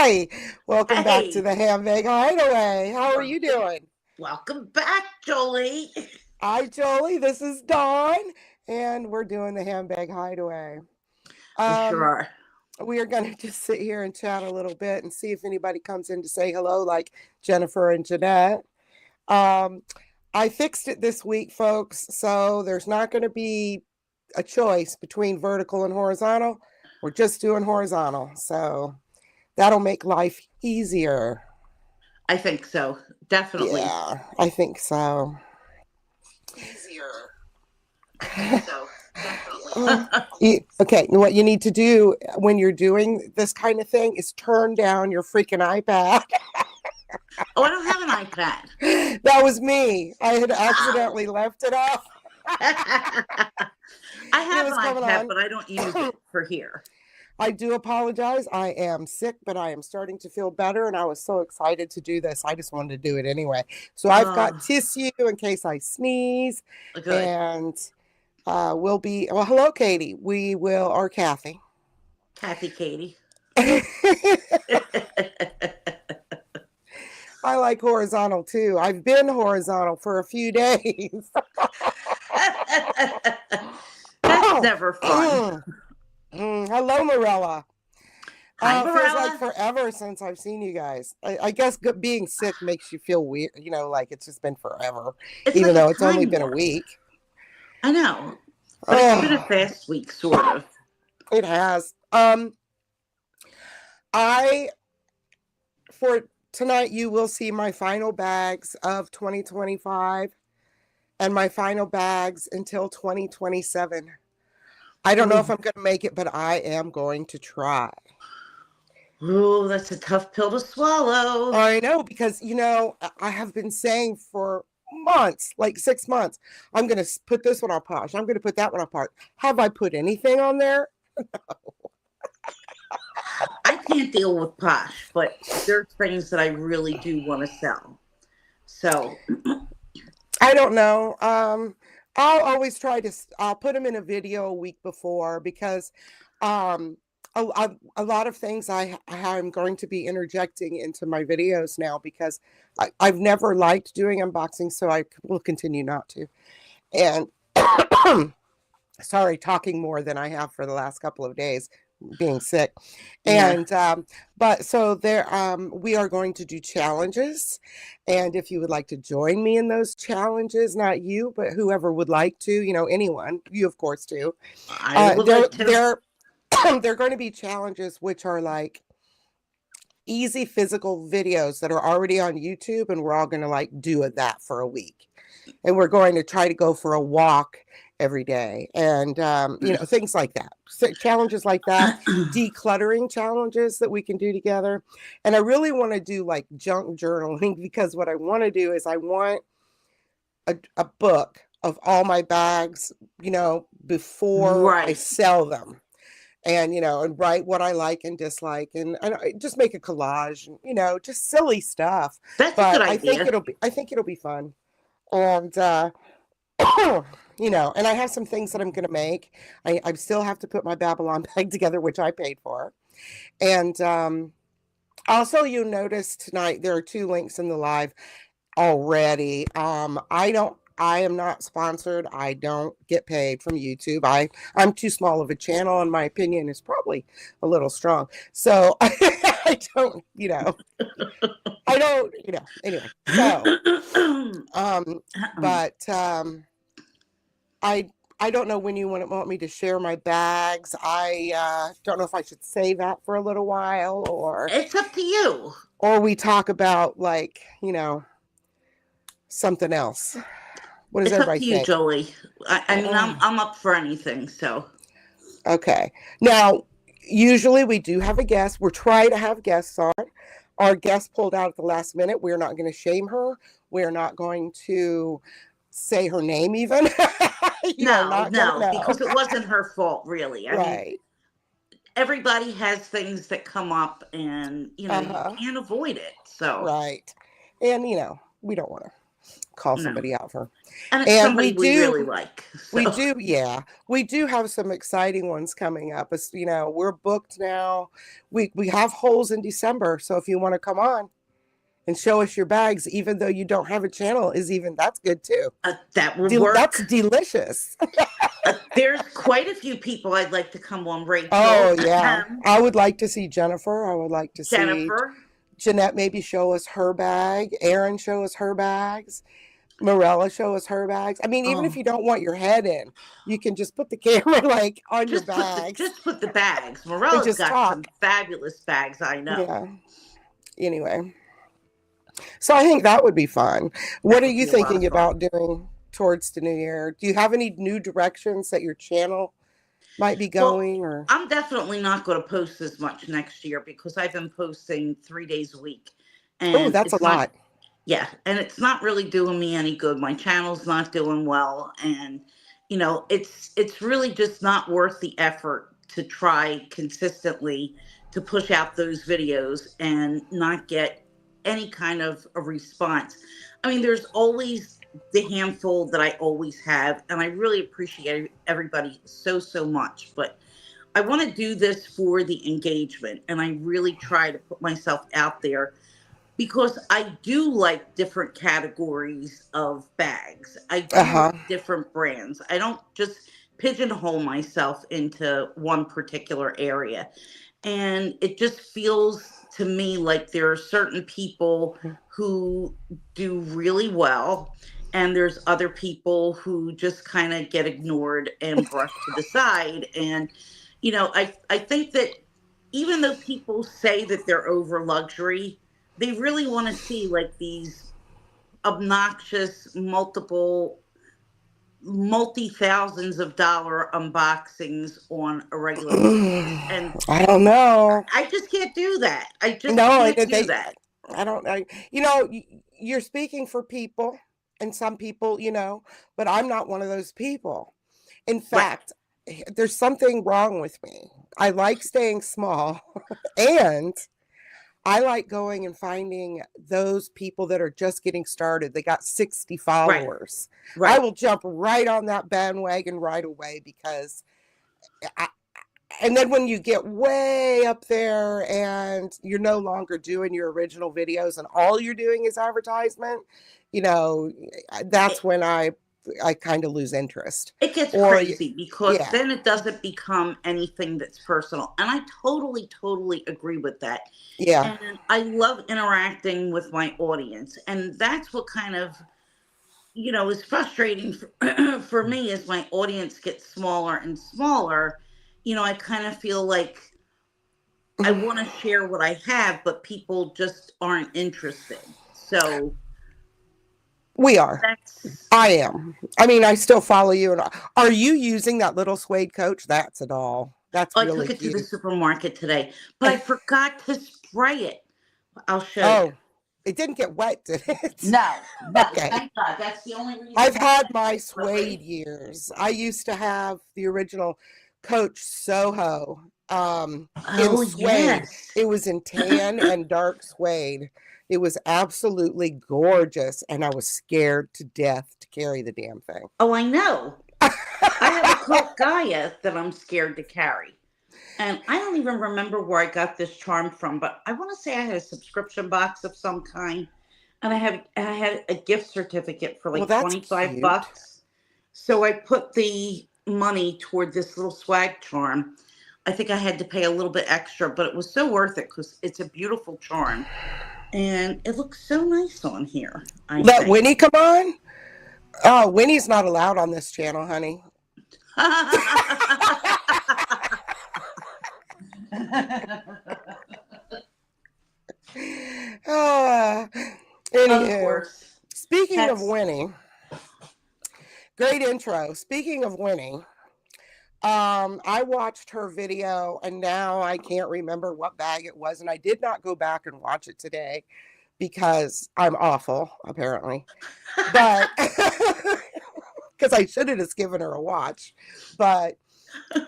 Hi, welcome back to Hey, the Handbag Hideaway. How are you welcome, doing? welcome back, Jolie. Hi, Jolie. This is Dawn, and we're doing the Handbag Hideaway. We sure Um, are. we are going to just sit here and chat a little bit and see if anybody comes in to say hello, like Jennifer and Jeanette. Um, I fixed it this week, folks, so there's not going to be a choice between vertical and horizontal. We're just doing horizontal, so that'll make life easier. I think so. Definitely. Yeah, I think so. Easier. I think so. Oh, Definitely. okay, what you need to do when you're doing this kind of thing is turn down your freaking iPad. Oh, I don't have an iPad. That was me. I had Oh. accidentally left it off. I It have was an coming iPad, on. but I don't use it for here. I do apologize. I am sick, but I am starting to feel better, and I was so excited to do this. I just wanted to do it anyway. So I've got Oh, tissue in case I sneeze, good. and we'll be. Well, hello, Katie. We will, or Kathy. Kathy Katie. I like horizontal too. I've been horizontal for a few days. That's never fun. Hello, Morella. Hi, Feels like Morella. forever since I've seen you guys. I guess being sick makes you feel weird, like it's just been forever, It's even like a though it's only time been a warp. week. I know, but it's been a Oh, fast week, sort of. it has. I for tonight you will see my final bags of 2025 and my final bags until 2027. I don't know if Ooh, I'm going to make it, but I am going to try. ooh, that's a tough pill to swallow. I know because, I have been saying for months, like 6 months, I'm going to put this one on pause. I'm going to put that one on pause. Have I put anything on there? I can't deal with posh, but there's things that I really do want to sell. So, I don't know. I'll always I'll put them in a video a week before because um, a lot of things I'm going to be interjecting into my videos now because I've never liked doing unboxing, so I will continue not to. And sorry, talking more than I have for the last couple of days, being sick. yeah. And but so there we are going to do challenges, and if you would like to join me in those challenges, not you but whoever would like to, anyone, you of course too. I would They're like to. they're they're going to be challenges which are like easy physical videos that are already on YouTube, and we're all going to like do that for a week, and we're going to try to go for a walk every day, and things like that. So challenges like that, decluttering challenges that we can do together. And I really want to do like junk journaling because what I want to do is I want a book of all my bags, before I Right. sell them, and and write what I like and dislike, and just make a collage, just silly stuff. That's a good But idea. I think it'll be fun. And and I have some things that I'm going to make. I still have to put my Babylon bag together, which I paid for. And also, you notice tonight there are two links in the live already. I am not sponsored. I don't get paid from YouTube. I'm too small of a channel, and my opinion is probably a little strong. So I don't, I don't, anyway. So, um, but I I don't know when you want me to share my bags. I don't know if I should save that for a little while, It's up to you. or we talk about like something else. What does It's up everybody to you, think? Jolie. I mean, I'm up for anything. So, Okay. Now, usually we do have a guest. We're trying to have guests on. Our guest pulled out at the last minute. We're not going to shame her. We're not going to say her name even. You are no, not going to no, know. because it wasn't her fault, really. I mean, Right. everybody has things that come up, and you Uh-huh. can't avoid it. So, Right. And we don't want to. call No. somebody out for. And it's And somebody we really like. we So do, yeah, we do have some exciting ones coming up. It's, we're booked now. We have holes in December, so if you want to come on and show us your bags, even though you don't have a channel, that's good too. that will That's work. delicious. There's quite a few people I'd like to come on. Oh Rachel, yeah, I would like to see Jennifer. I would like to see Jennifer. Jeanette maybe show us her bag. Erin show us her bags. Morella show us her bags. I mean, even if Oh, you don't want your head in, you can just put the camera like on your bags just put the bags. and Morella's just got some talk. fabulous bags, I know. Yeah. Anyway, so I think that would be fun. What are Would you be a lot thinking of fun. about doing towards the new year? Do you have any new directions that your channel might be Well, going, or? I'm definitely not going to post as much next year because I've been posting 3 days a week, Oh, and that's a it's not. lot. Yeah, and it's not really doing me any good. My channel's not doing well, and it's really just not worth the effort to try consistently to push out those videos and not get any kind of a response. I mean, there's always the handful that I always have, and I really appreciate everybody so much, but I want to do this for the engagement, and I really try to put myself out there because I do like different categories of bags. I do Uh-huh. like different brands. I don't just pigeonhole myself into one particular area. And it just feels to me like there are certain people who do really well, and there's other people who just kind of get ignored and brushed to the side. And, I think that even though people say that they're over luxury, they really want to see like these obnoxious multi thousands of dollar unboxings on a regular basis, and I don't know. I just can't do that. I just No, can't do that. I don't. You're speaking for people, and some people, but I'm not one of those people. In Right. fact, there's something wrong with me. I like staying small, and I like going and finding those people that are just getting started. They got 60 Right. followers. I Right. will jump right on that bandwagon right away because and then when you get way up there and you're no longer doing your original videos and all you're doing is advertisement, that's It, when I kind of lose interest. it gets Or crazy because yeah, then it doesn't become anything that's personal. And I totally agree with that. yeah. And I love interacting with my audience. And that's what kind of, is frustrating for me as my audience gets smaller and smaller. I kind of feel like I want to share what I have, but people just aren't interested. So We are. that's. I am. I mean, I still follow you. And are you using that little suede coach? That's a doll. That's I really took it to the cute. supermarket today, but I forgot to spray it. I'll show you. Oh, it didn't get wet, did it? No, Okay. thank God. That's the only reason I've why had I my spray suede years. I used to have the original Coach Soho in Oh, suede. yes. It was in tan and dark suede. It was absolutely gorgeous, and I was scared to death to carry the damn thing. Oh, I know. I have a Coke Gaia that I'm scared to carry. And I don't even remember where I got this charm from, but I want to say I had a subscription box of some kind, and I had a gift certificate for Well, like that's 25 cute. bucks. So I put the money toward this little swag charm. I think I had to pay a little bit extra, but it was so worth it because it's a beautiful charm. And it looks so nice on here, I Let think. Winnie come on. Oh, Winnie's not allowed on this channel, honey. Ah, Of anywho, course. speaking of That's Winnie, great intro. Speaking of Winnie, I watched her video and now I can't remember what bag it was, and I did not go back and watch it today because I'm awful, apparently. But because I should have just given her a watch. But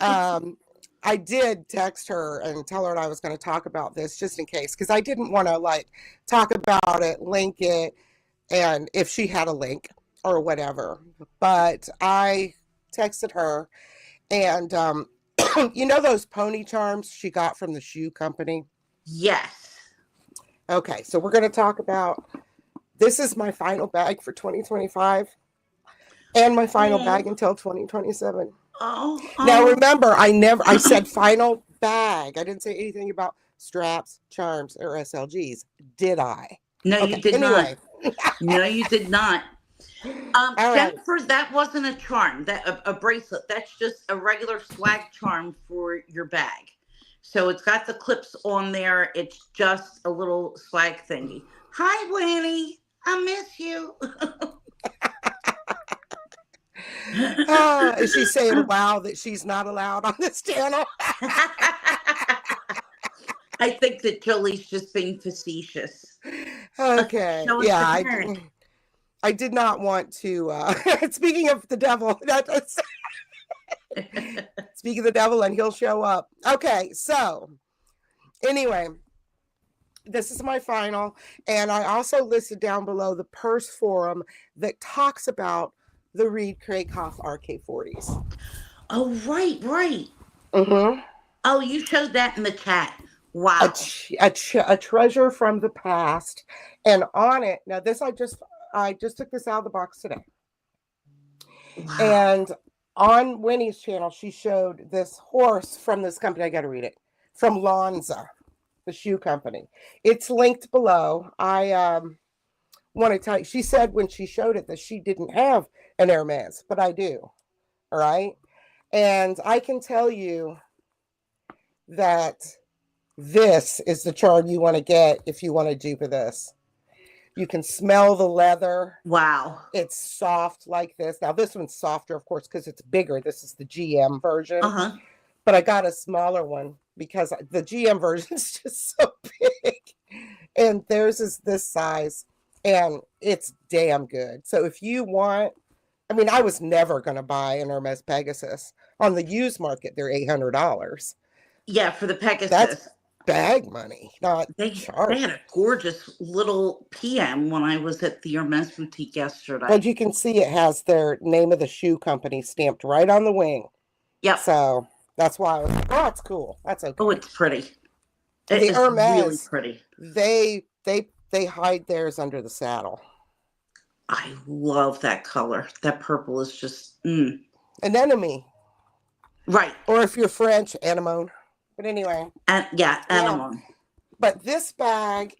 I did text her and tell her I was going to talk about this just in case, because I didn't want to like talk about it, link it, and if she had a link or whatever. But I texted her, and you know those pony charms she got from the shoe company? Yes. Okay, so we're going to talk about, this is my final bag for 2025 and my final bag Oh, until 2027. oh, Now oh. remember, I said final bag. I didn't say anything about straps, charms, or SLGs. Did I? No, Okay, you did not. anyway. No, you did not. All right. Jennifer, that wasn't a charm, that a bracelet. That's just a regular swag charm for your bag. So it's got the clips on there. It's just a little swag thingy. Hi, Winnie. I miss you. Is she saying wow that she's not allowed on this channel? I think that Jolie's just being facetious. Okay. Show us Yeah, your parent. I did not want to speaking of the devil, speak of the devil and he'll show up. Okay, so anyway, this is my final, and I also listed down below the purse forum that talks about the Reed Krakoff RK40s. Oh, right, right. Mm-hmm. Oh, you showed that in the chat. A, Wow. a treasure from the past, and on it now this I just took this out of the box today, Wow. and on Winnie's channel she showed this horse from this company. I got to read it, from Lonza, the shoe company. It's linked below. I want to tell you, she said when she showed it that she didn't have an Hermes, but I do. All right. And I can tell you that this is the charm you want to get if you want to dupe of this. You can smell the leather. Wow. It's soft like this. Now, this one's softer, of course, because it's bigger. This is the GM version. Uh-huh. But I got a smaller one because the GM version is just so big. And theirs is this size, and it's damn good. So if you want, I mean, I was never going to buy an Hermes Pegasus. On the used market, they're $800. Yeah, for the Pegasus. That's bag money, not They charge. had a gorgeous little PM when I was at the Hermes boutique yesterday. But you can see it has their name of the shoe company stamped right on the wing. Yep. So that's why I was like, oh, it's cool. That's okay. Oh, it's pretty. The It's Hermes, really pretty. They hide theirs under the saddle. I love that color. That purple is just An enemy. Right. Or if you're French, anemone. But anyway. And yeah, anemone. Yeah. But this bag,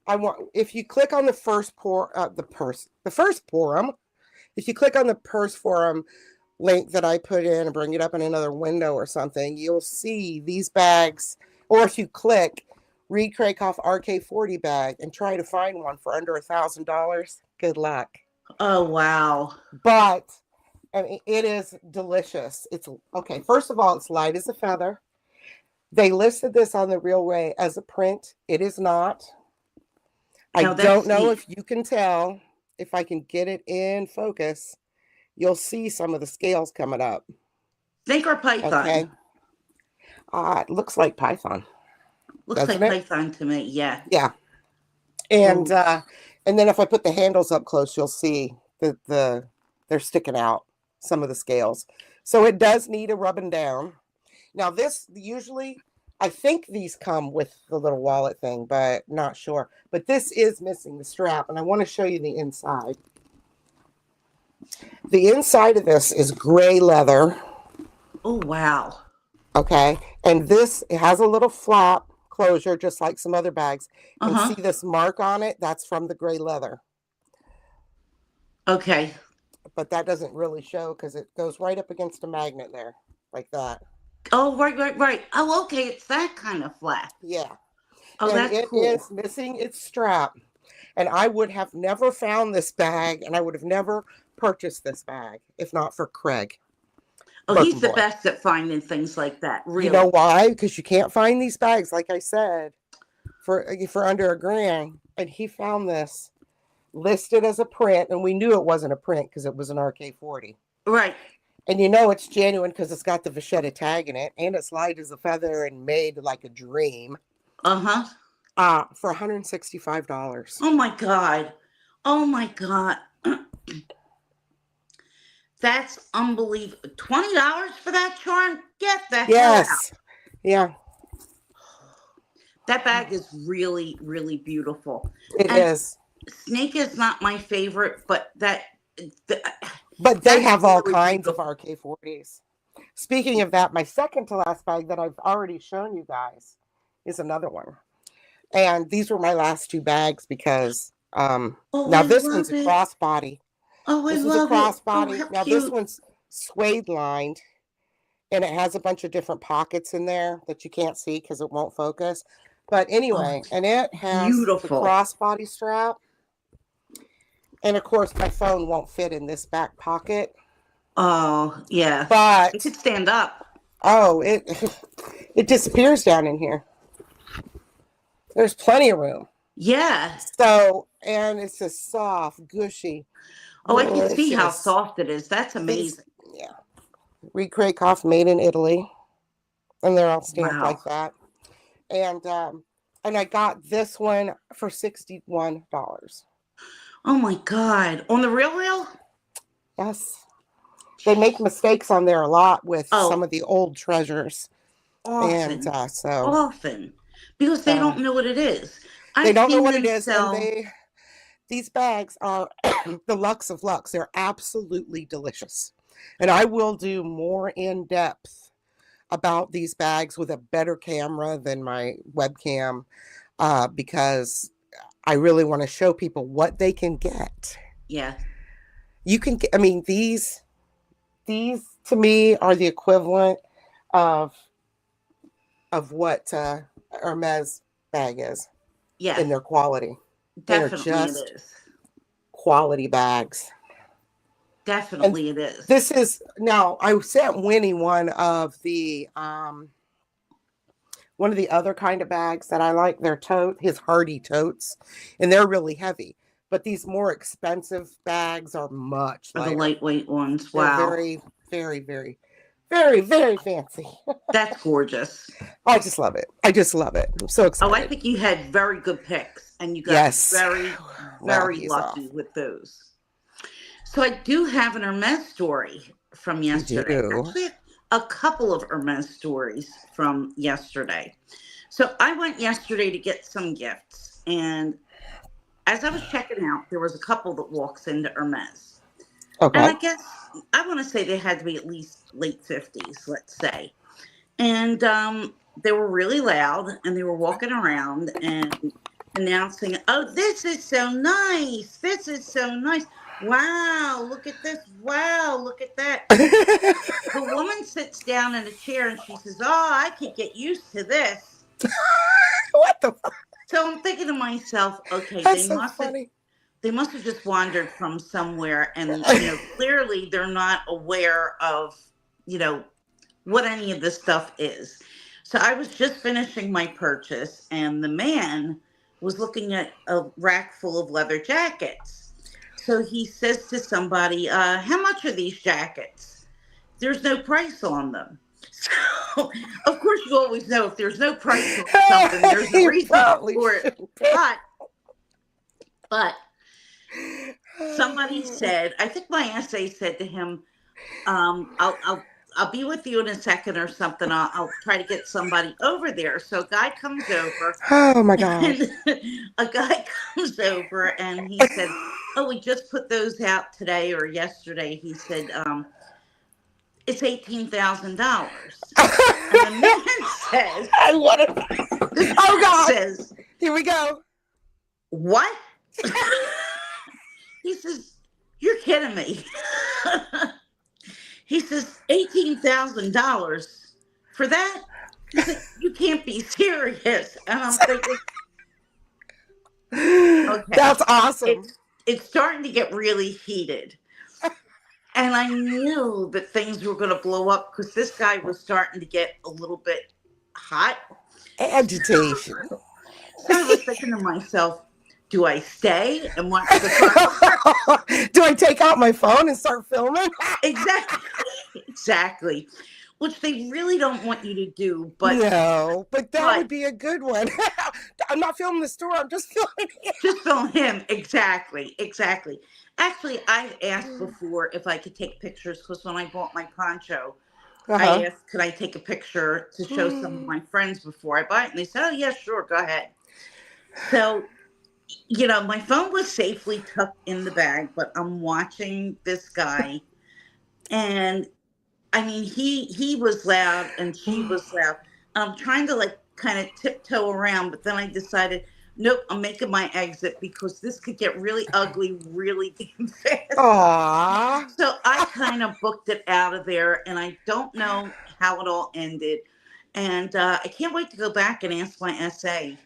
I want, if you click on the first forum, if you click on the purse forum link that I put in and bring it up in another window or something, you'll see these bags. Or if you click Reed Krakoff RK40 bag and try to find one for under $1,000, good luck. Oh, wow. But I mean, it is delicious. It's okay. First of all, it's light as a feather. They listed this on the Real Way as a print. It is not. I don't know if you can tell. If I can get it in focus, you'll see some of the scales coming up. Snake or python? Okay. It looks like python. Looks like python to me. Yeah. Yeah. And then if I put the handles up close, you'll see that they're sticking out, some of the scales. So it does need a rubbing down. Now this usually, I think these come with the little wallet thing, but not sure. But this is missing the strap, and I want to show you the inside. The inside of this is gray leather. Oh, wow. Okay. And this, it has a little flap closure, just like some other bags. And see this mark on it? That's from the gray leather. Okay. But that doesn't really show because it goes right up against a magnet there, like that. Oh, right. Oh, okay. It's that kind of flap. Yeah. Oh, and that's cool. It is missing its strap. And I would have never found this bag, and I would have never purchased this bag if not for Craig. Oh, he's the best at finding things like that. Really. You know why? Because you can't find these bags, like I said, for under $1,000. And he found this listed as a print, and we knew it wasn't a print because it was an RK40. Right. And you know it's genuine because it's got the vachetta tag in it, and it's light as a feather and made like a dream. For $165. Oh my God. Oh my God. That's unbelievable. $20 for that charm? Get the hell out. Yes. Yeah, That bag is really, really beautiful. it And is. snake is not my favorite, but th- But they that's have all really kinds of beautiful. RK40s. Speaking of that, my second to last bag that I've already shown you guys is another one. And these were my last two bags because Oh, now I this one's love a it. crossbody. Oh, I This was a love it. Oh, crossbody. how Now this cute. one's suede lined and it has a bunch of different pockets in there that you can't see because it won't focus. But Oh, anyway, it's and it has the beautiful. crossbody strap. And of course, my phone won't fit in this back pocket. Oh, yeah. It But could stand up. oh, it it disappears down in here. There's plenty of room. Yeah. So, and it's a soft, gushy, Oh, I can see how delicious. soft it is. That's These, amazing. yeah, Recreate Cough made in Italy, and they're all stamped Wow. like that. And I got this one for $61. Oh my God. On the real real? Yes, they make mistakes on there a lot with some Oh, of the old treasures, and often. so Often. Because they so don't know what it is. they I've don't know seen what it them is, and sell. these bags are the Lux of Lux. They're absolutely delicious. And I will do more in depth about these bags with a better camera than my webcam because I really want to show people what they can get. Yeah. You can get, I mean, these to me are the equivalent of what Hermes bag is Yeah. in their quality. They are Definitely it just is. quality bags. And Definitely it is. this is now I sent Winnie one of the other kind of bags that I like. They're his hardy totes, and they're really heavy. But these more expensive bags are much Or the lighter. lightweight ones. They're Wow. very, very, very, very, very fancy. That's gorgeous. I just love it. I just love it. I'm so Oh, I excited. think you had very good picks and you got Yes. very, Well, very he's off. lucky with those. So I do have an Hermes story from You yesterday. do. Actually, a couple of Hermes stories from yesterday. So I went yesterday to get some gifts, and as I was checking out, there was a couple that walks into Hermes. And Okay. I guess I want to say they had to be at least late 50s, let's say. And they were really loud and they were walking around and announcing, "Oh, this is so nice. This is so nice. Wow, look at this. Wow, look at that." The woman sits down in a chair and she says, "Oh, I could get used to this." What the fuck? So I'm thinking to myself, okay, That's so funny. they must have just wandered from somewhere, and clearly they're not aware of, you know, what any of this stuff is. So I was just finishing my purchase, and the man was looking at a rack full of leather jackets. So he says to somebody, "How much are these jackets?" There's no price on them. So, of course, you always know if there's no price on something, there's a You reason probably for it. shouldn't pay. But somebody said, I think my essay said to him, I'll be with you in a second or something. I'll try to get somebody over there." So a guy comes over, Oh my God. and a guy comes over and he said, "Oh, we just put those out today or yesterday." He said, "It's $18,000." And the man says, I want to. the Oh man God. says, Here we go. "What?" He says, "You're kidding me." He says, $18,000 for that? He said, "You can't be serious." And I'm thinking, okay, That's awesome. it's starting to get really heated. And I knew that things were going to blow up because this guy was starting to get a little bit hot. Agitation. So I was thinking to myself, do I stay and watch the fireworks? Do I take out my phone and start filming? Exactly. Exactly. which they really don't want you to do, No, but that would but be a good one. I'm not filming the store. I'm just filming just film him. Exactly, exactly. Actually, I've asked him. before if I could take pictures because when I bought my poncho, I Uh-huh. asked, could I take a picture to show some of my friends before I buy it? And they said, oh, yeah, sure, go ahead. So, my phone was safely tucked in the bag, but I'm watching this guy. And I mean, he was loud and she was loud. I'm trying to like kind of tiptoe around, but then I decided, nope, I'm making my exit because this could get really ugly really damn fast. Aw. So I kind of booked it out of there, and I don't know how it all ended. And I can't wait to go back and ask my SA.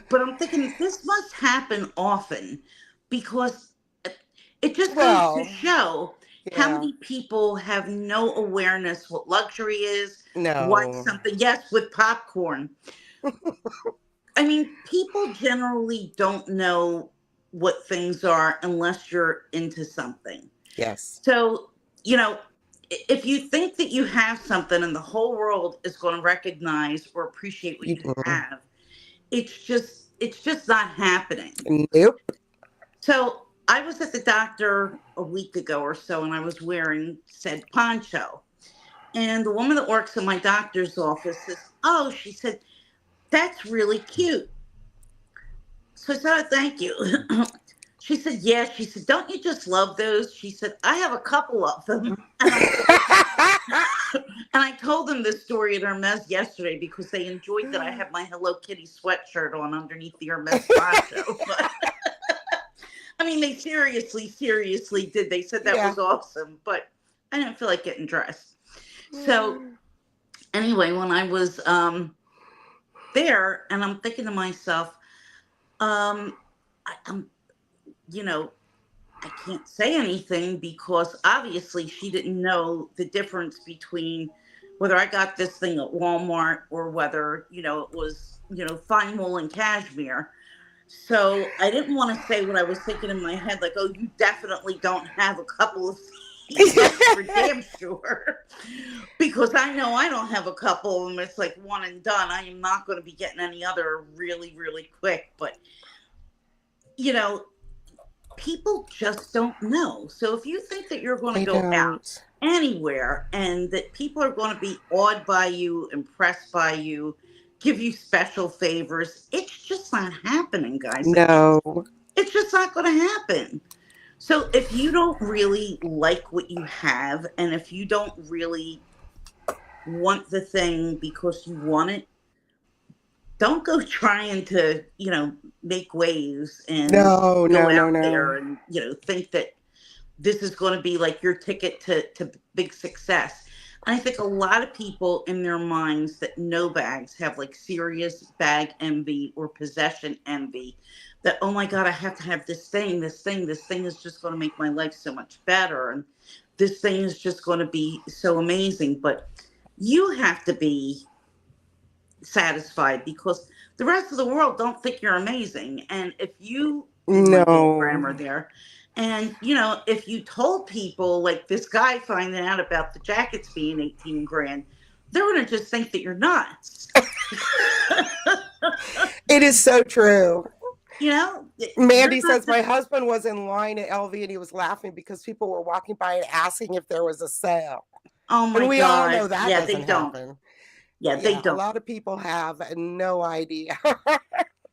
But I'm thinking this must happen often because it just goes to Well, show how yeah. many people have no awareness what luxury is, what No. something, yes, with popcorn. I mean, people generally don't know what things are unless you're into something. Yes. So, you know, if you think that you have something and the whole world is going to recognize or appreciate what You you have, it's just not happening. nope. So I was at the doctor a week ago or so, and I was wearing said poncho. And the woman that works in my doctor's office says, "Oh," she said, "that's really cute." So I said, "Oh, thank you." She said, "Yeah." She said, "Don't you just love those?" She said, "I have a couple of them." And I told them this story at Hermes yesterday because they enjoyed that I had my Hello Kitty sweatshirt on underneath the Hermes poncho. But I mean, they seriously did. They said that Yeah. was awesome, but I didn't feel like getting dressed. So anyway, when I was there, and I'm thinking to myself, I'm, you know, I can't say anything because obviously she didn't know the difference between whether I got this thing at Walmart or whether, it was, fine wool and cashmere. So I didn't want to say what I was thinking in my head, like, oh, you definitely don't have a couple of these. That's for damn sure. Because I know I don't have a couple of them. It's like one and done. I am not going to be getting any other really, really quick. But, you know, people just don't know. So if you think that you're going to They go out don't. anywhere and that people are going to be awed by you, impressed by you, give you special favors, it's just not happening, guys. No. It's just not going to happen. So if you don't really like what you have and if you don't really want the thing because you want it, don't go trying to, make waves and No, go no, no, out no. there and, think that this is going to be like your ticket to big success. And I think a lot of people in their minds that know bags have like serious bag envy or possession envy that, oh my God, I have to have this thing is just going to make my life so much better. And this thing is just going to be so amazing. But you have to be satisfied because the rest of the world don't think you're amazing. And if you, use my bad No. grammar there, and if you told people like this guy finding out about the jackets being 18 grand, they're going to just think that you're nuts. It is so true. You're Mandy not says my just, husband was in line at LV and he was laughing because people were walking by and asking if there was a sale. oh And my we all God. know that Yeah, they doesn't don't. happen. Yeah, they Yeah, a don't. lot of people have no idea.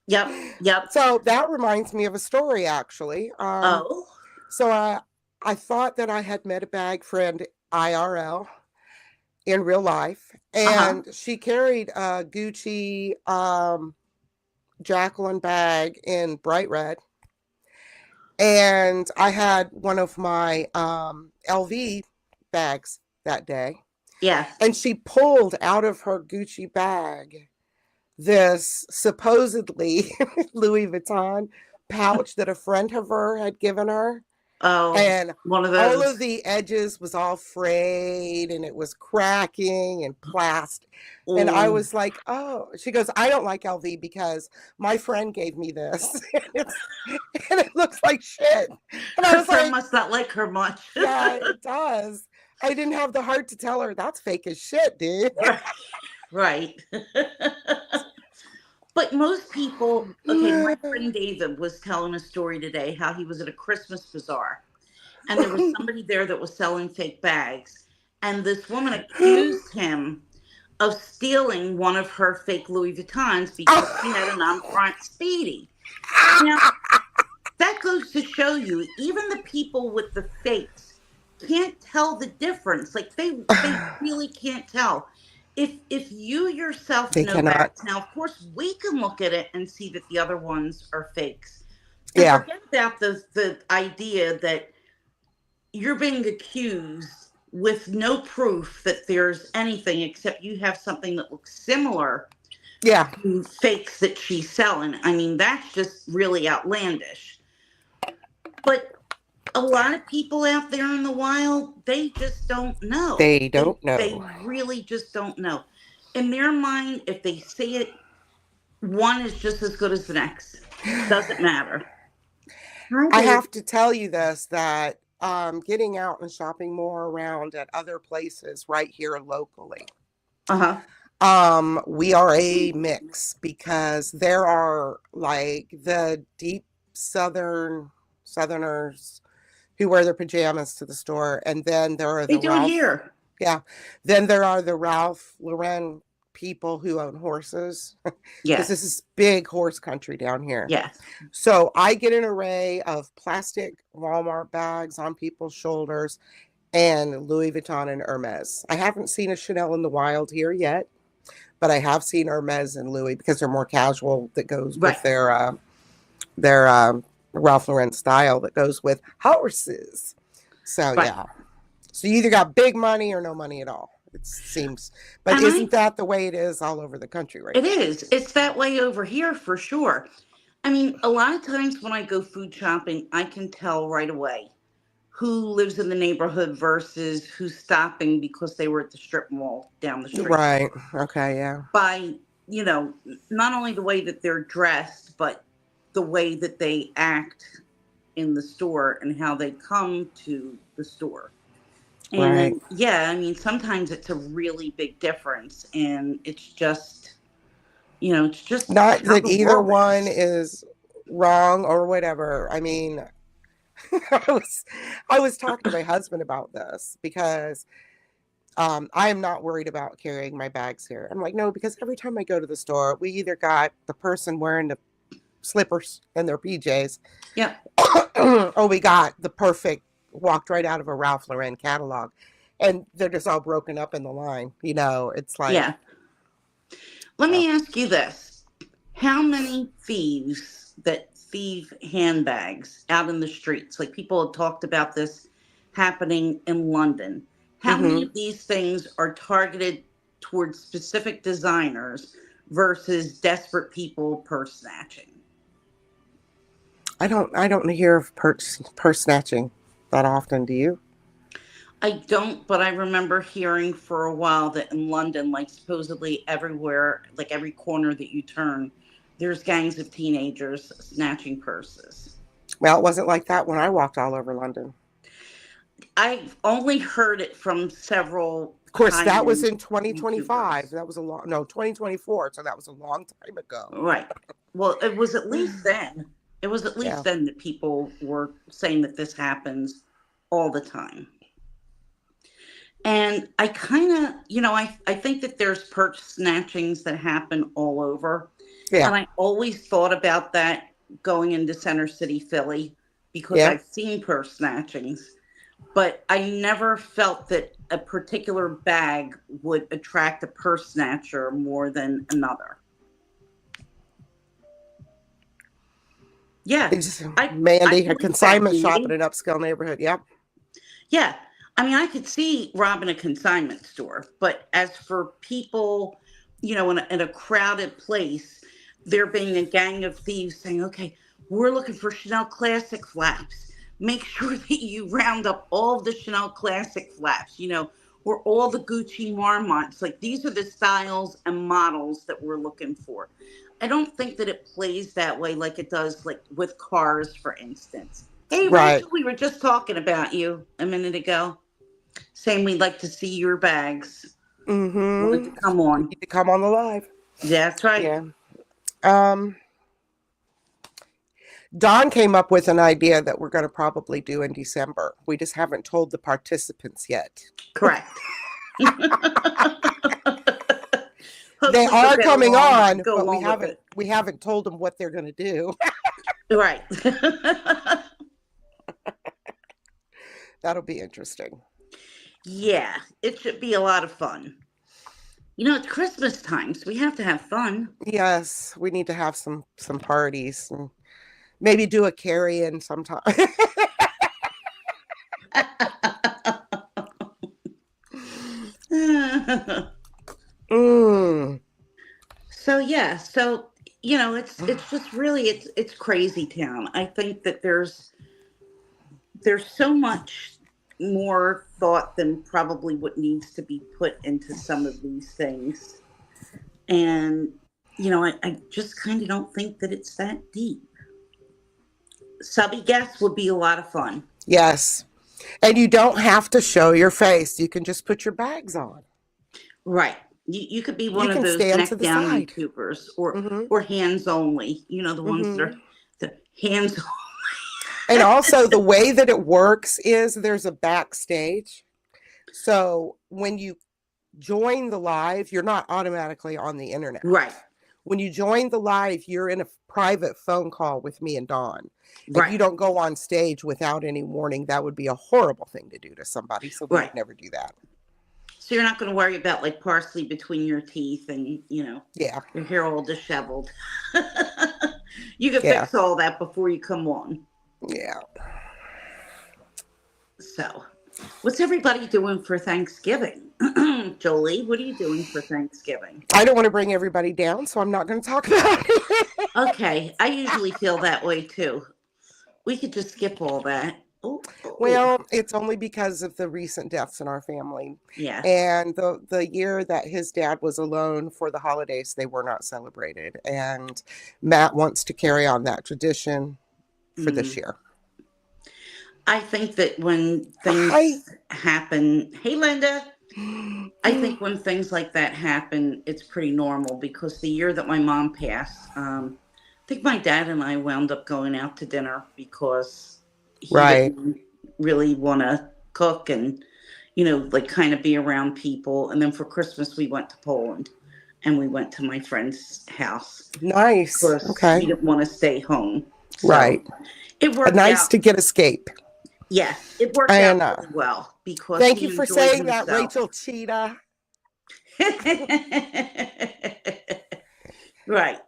Yep. Yep. So that reminds me of a story actually. Oh, So I thought that I had met a bag friend IRL in real life, uh-huh. and she carried a Gucci Jacqueline bag in bright red, and I had one of my LV bags that day, Yeah. and she pulled out of her Gucci bag this supposedly Louis Vuitton pouch that a friend of her had given her, Oh, and one of all of those. the edges was all frayed and it was cracking and plastic. And I Oh, was like, oh, she goes, I don't like LV because my friend gave me this. And it looks like shit. And I her was friend like, must not like her much. yeah, it does. I didn't have the heart to tell her that's fake as shit, dude. Right. Right. But most people, okay, my friend David was telling a story today how he was at a Christmas bazaar and there was somebody there that was selling fake bags. And this woman accused him of stealing one of her fake Louis Vuittons because she had an on front Speedy. Now, that goes to show you, even the people with the fakes can't tell the difference. Like they really can't tell. If you yourself They know cannot. bags, now of course we can look at it and see that the other ones are fakes. And Yeah. forget about the idea that you're being accused with no proof that there's anything except you have something that looks similar Yeah. to fakes that she's selling. I mean, that's just really outlandish. But a lot of people out there in the wild, they just don't know. They don't know. They really just don't know. In their mind, if they see it, one is just as good as the next. Doesn't matter. Hi, I Dave. have to tell you this that getting out and shopping more around at other places right here locally. Uh huh. We are a mix because there are like the deep southerners who wear their pajamas to the store, and then there are They the do it Ralph, here. yeah, then there are the Ralph Lauren people who own horses because this Yes. is big horse country down here. Yes. So I get an array of plastic Walmart bags on people's shoulders and Louis Vuitton and Hermes. I haven't seen a Chanel in the wild here yet, but I have seen Hermes and Louis because they're more casual. That goes Right. with their Ralph Lauren style that goes with horses. So Right. yeah, so you either got big money or no money at all. It seems, but And isn't that the way it is all over the country right it now? is. It's that way over here for sure. I mean, a lot of times when I go food shopping, I can tell right away who lives in the neighborhood versus who's stopping because they were at the strip mall down the street. Right. Okay. Yeah. By, not only the way that they're dressed, but the way that they act in the store and how they come to the store. Right. And yeah, I mean, sometimes it's a really big difference. And it's just Not how that the either world one is. is wrong or whatever. I mean, I was I was talking to my husband about this because I am not worried about carrying my bags here. I'm like, no, because every time I go to the store, we either got the person wearing the slippers and their PJs, Yep. or we got the perfect walked right out of a Ralph Lauren catalog. And they're just all broken up in the line. It's like, Yeah. Let so. me ask you this. How many thieves that thieve handbags out in the streets? Like people have talked about this happening in London. How many Hmm. of these things are targeted towards specific designers versus desperate people purse snatching? I don't hear of purse snatching that often. Do you? I don't, but I remember hearing for a while that in London, like supposedly everywhere, like every corner that you turn, there's gangs of teenagers snatching purses. Well, it wasn't like that when I walked all over London. I've only heard it from several Of course, that was high-end in 2025. YouTubers. That was a long, no, 2024. So that was a long time ago. Right. Well, it was at least then. It was at least Yeah. then that people were saying that this happens all the time. And I kind of, I think that there's purse snatchings that happen all over. Yeah. And I always thought about that going into Center City, Philly, because Yeah. I've seen purse snatchings, but I never felt that a particular bag would attract a purse snatcher more than another. Yeah, I Mandy, a believe that, consignment shop in Mandy. an upscale neighborhood. Yep. Yeah. I mean, I could see robbing a consignment store, but as for people, in a crowded place, there being a gang of thieves saying, okay, we're looking for Chanel Classic flaps. Make sure that you round up all of the Chanel Classic flaps, or all the Gucci Marmots. Like these are the styles and models that we're looking for. I don't think that it plays that way like it does, like with cars, for instance. Hey, Right. Rachel, we were just talking about you a minute ago. saying we'd like to see your bags. Wanted to Mm-hmm. come We on. need to come on the live. That's right. Yeah. Um, Dawn came up with an idea that we're going to probably do in December. We just haven't told the participants yet. Correct. They Hopefully they'll are get coming along, on, go but we along with haven't it. we haven't told them what they're going to do. Right. That'll be interesting. Yeah, it should be a lot of fun. It's Christmas time, so we have to have fun. Yes, we need to have some parties and maybe do a carry-in sometime. Mm. So yeah, so it's just really it's crazy town. I think that there's so much more thought than probably what needs to be put into some of these things. And I just kind of don't think that it's that deep. Subby guests would be a lot of fun. Yes. And you don't have to show your face. You can just put your bags on. Right. You could be You one of can those stand to neck the down side. YouTubers Mm-hmm. or hands only, the ones that are Mm-hmm. the hands. And also the way that it works is there's a backstage. So when you join the live, you're not automatically on the internet. Right. When you join the live, you're in a private phone call with me and Dawn. And Right. you don't go on stage without any warning. That would be a horrible thing to do to somebody. So we Right. would never do that. So you're not going to worry about like parsley between your teeth and, Yeah. your hair all disheveled. You can Yeah. fix all that before you come on. Yeah. So, what's everybody doing for Thanksgiving? Jolie, what are you doing for Thanksgiving? I don't want to bring everybody down, so I'm not going to talk about it. Okay, I usually feel that way too. We could just skip all that. Oh, Well, it's only because of the recent deaths in our family. yeah. And the year that his dad was alone for the holidays, they were not celebrated. And Matt wants to carry on that tradition for this year. I think that when Hi. things happen, hey Linda, I think when things like that happen, it's pretty normal because the year that my mom passed, I think my dad and I wound up going out to dinner because he Right. didn't really want to cook and, like kind of be around people. And then for Christmas, we went to Poland and we went to my friend's house Nice. because Okay. he didn't want to stay home. So Right. it worked Nice out. to get escape. Yeah, it worked And out really well because thank he you for enjoyed saying that, himself. Rachel Cheetah. Right.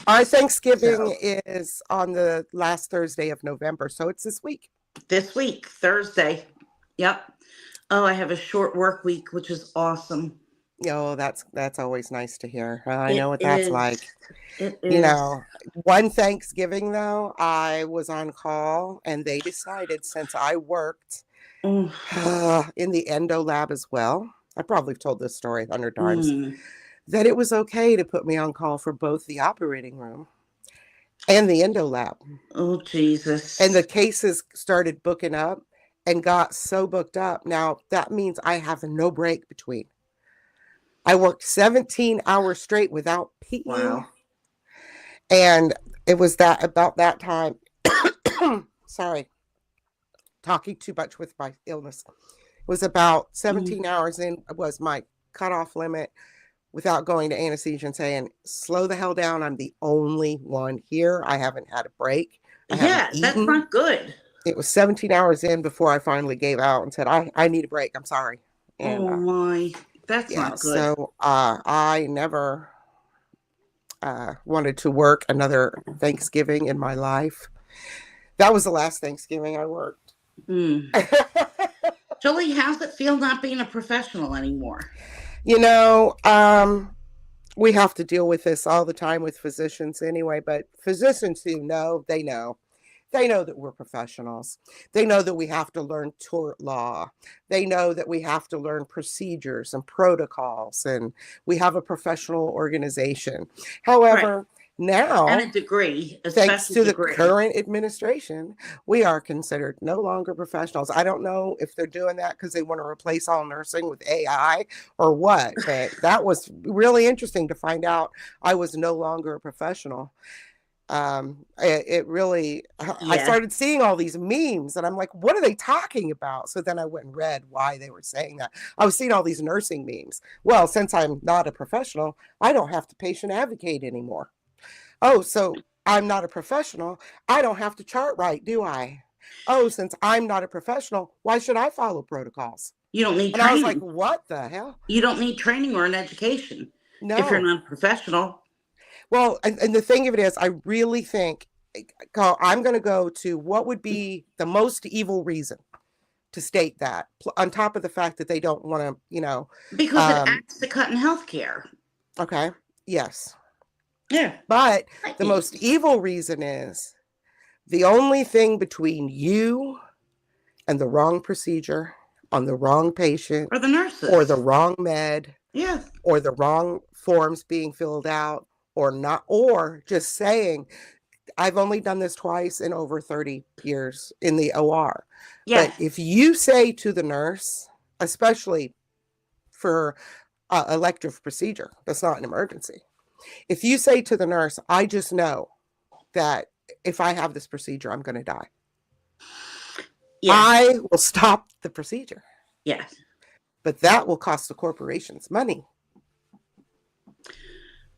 Our Thanksgiving So is on the last Thursday of November, so it's this week. this week, Thursday. Yep. Oh, I have a short work week, which is awesome. Oh, that's always nice to hear. I It know what that's is. like. It You is. know, one Thanksgiving though, I was on call and they decided since I worked Mm, in the endo lab as well, I probably told this story 100 times, mm. that it was okay to put me on call for both the operating room and the endo lab. Oh, And the Jesus. cases started booking up and got so booked up. Now that means I have no break between. I worked 17 hours straight without peeing. Wow. And it was about that time. Sorry, talking too much with my illness. It was about 17 hours in was my cutoff limit without going to anesthesia and saying, slow the hell down. I'm the only one here. I haven't had a break. I Yeah, haven't that's eaten. not good. It was 17 hours in before I finally gave out and said, I need a break. I'm sorry. And Oh, my. That's yeah, not good. so I never wanted to work another Thanksgiving in my life. That was the last Thanksgiving I worked. Mm. Jolie, how's it feel not being a professional anymore? You know, we have to deal with this all the time with physicians anyway, but physicians who know, they know. They know that we're professionals. They know that we have to learn tort law. They know that we have to learn procedures and protocols, and we have a professional organization. However, And a Now, degree, a thanks special to the degree. current administration, we are considered no longer professionals. I don't know if they're doing that because they want to replace all nursing with AI or what, but that was really interesting to find out I was no longer a professional. It really, I Yeah. started seeing all these memes and I'm like, what are they talking about? So then I went and read why they were saying that. I was seeing all these nursing memes. Well, since I'm not a professional, I don't have to patient advocate anymore. Oh, so I'm not a professional. I don't have to chart right, do I? Oh, since I'm not a professional, why should I follow protocols? You don't need And I was like, training. what the hell? You don't need training or an education if you're No. not a professional. Well, and the thing of it is, I really think I'm going to go to what would be the most evil reason to state that, on top of the fact that they don't want to, Because it acts to cut in healthcare. okay, yes. Yeah. But I the think most evil reason is the only thing between you and the wrong procedure on the wrong patient or the or the nurses. wrong med Yeah. or the wrong forms being filled out or not, or just saying, I've only done this twice in over 30 years in the OR. Yeah. But if you say to the nurse, especially for elective procedure, that's not an emergency. If you say to the nurse, I just know that if I have this procedure, I'm going to die. Yeah. I will stop the procedure. Yeah. But that will cost the corporations money.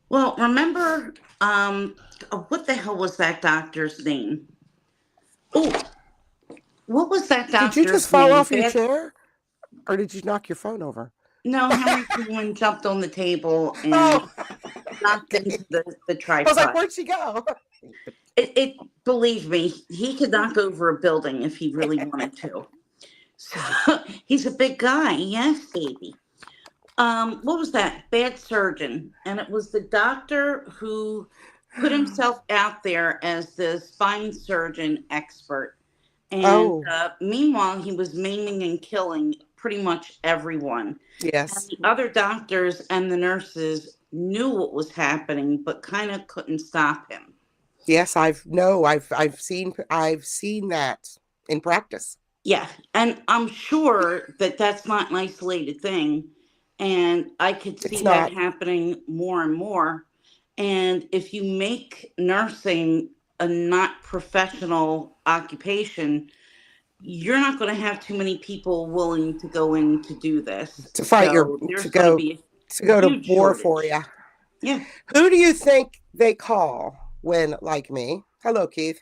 Well, remember, what the hell was that doctor's name? Oh, what was that Did you just doctor's fall name? off your chair? Or did you knock your phone over? No, Henry Cohen jumped on the table and Oh, knocked okay. into the I was like, tripod. where'd she go? Believe me, he could knock over a building if he really wanted to. So he's a big guy. Yes, baby. What was that? Bad surgeon. And it was the doctor who put himself out there as the spine surgeon expert. And Oh, meanwhile, he was maiming and killing pretty much everyone. And yes. the other doctors and the nurses knew what was happening, but kind of couldn't stop him. Yes, I've seen that in practice. Yeah, and I'm sure that that's not an isolated thing. And I could It's see that not. happening more and more. And if you make nursing a not professional occupation, you're not going to have too many people willing to go in to do this. To fight your So to there's going to go be to a go to huge war for shortage. you. Yeah. Who do you think they call when, like me? Hello, Keith.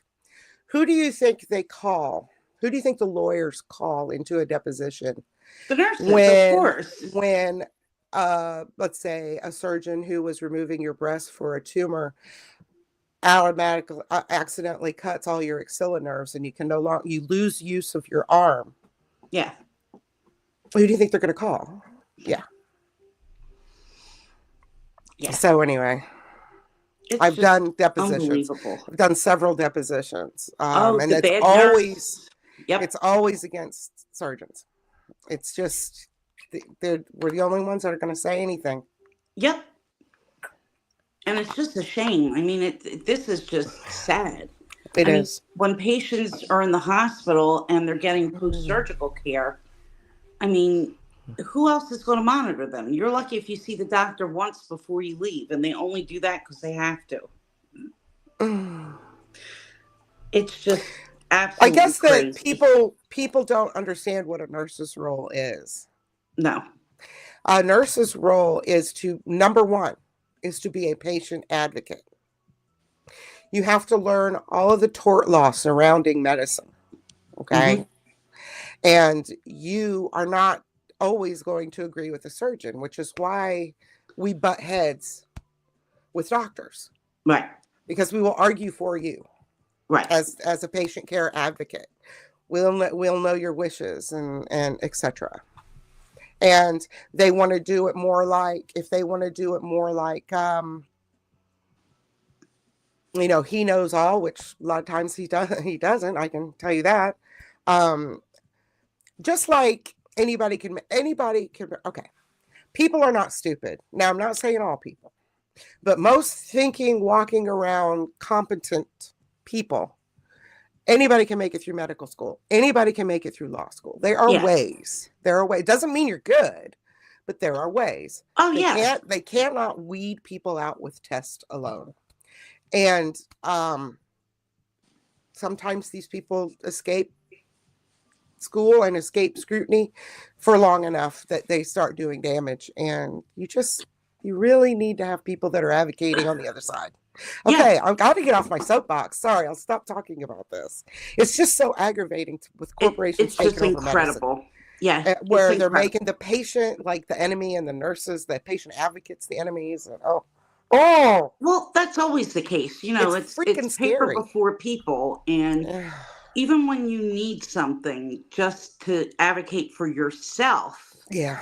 Who do you think they call? Who do you think the lawyers call into a deposition The nurses, of when course. when let's say a surgeon who was removing your breast for a tumor automatically accidentally cuts all your axilla nerves and you lose use of your arm. Yeah. Who do you think they're going to call? Yeah. Yeah. So anyway, It's I've just done depositions. unbelievable. I've done several depositions, Oh, and the bad nurse. Yep. it's always against surgeons. It's just we're the only ones that are going to say anything. Yep. And it's just a shame. I mean, this is just sad. It I mean, is. when patients are in the hospital and they're getting post Mm. surgical care, I mean, who else is going to monitor them? You're lucky if you see the doctor once before you leave, and they only do that because they have to. Mm. It's just I absolutely guess that crazy. people don't understand what a nurse's role is. No. A nurse's role is to, number one, is to be a patient advocate. You have to learn all of the tort law surrounding medicine. Okay. Hmm. And you are not always going to agree with the surgeon, which is why we butt heads with doctors, Right. because we will argue for you Right. as a patient care advocate. We'll know your wishes and etc. And they want to do it more like, if they want to do it more like he knows all, which a lot of times he doesn't, I can tell you that. Just like anybody can, okay. People are not stupid. Now, I'm not saying all people. But most thinking, walking around, competent people, anybody can make it through medical school. Anybody can make it through law school. There are Yes. ways. There are ways. It doesn't mean you're good, but there are ways. Oh, They yeah. cannot weed people out with tests alone. And sometimes these people escape school and escape scrutiny for long enough that they start doing damage. And you really need to have people that are advocating on the other side. Okay, Yeah. I've got to get off my soapbox. Sorry, I'll stop talking about this. It's just so aggravating with corporations It's just taking over medicine, incredible. Yeah. where It's they're incredible. making the patient like the enemy and the nurses, the patient advocates, the enemies. And oh, Well, that's always the case. You know, it's freaking it's paper scary. before people. And even when you need something just to advocate for yourself, Yeah.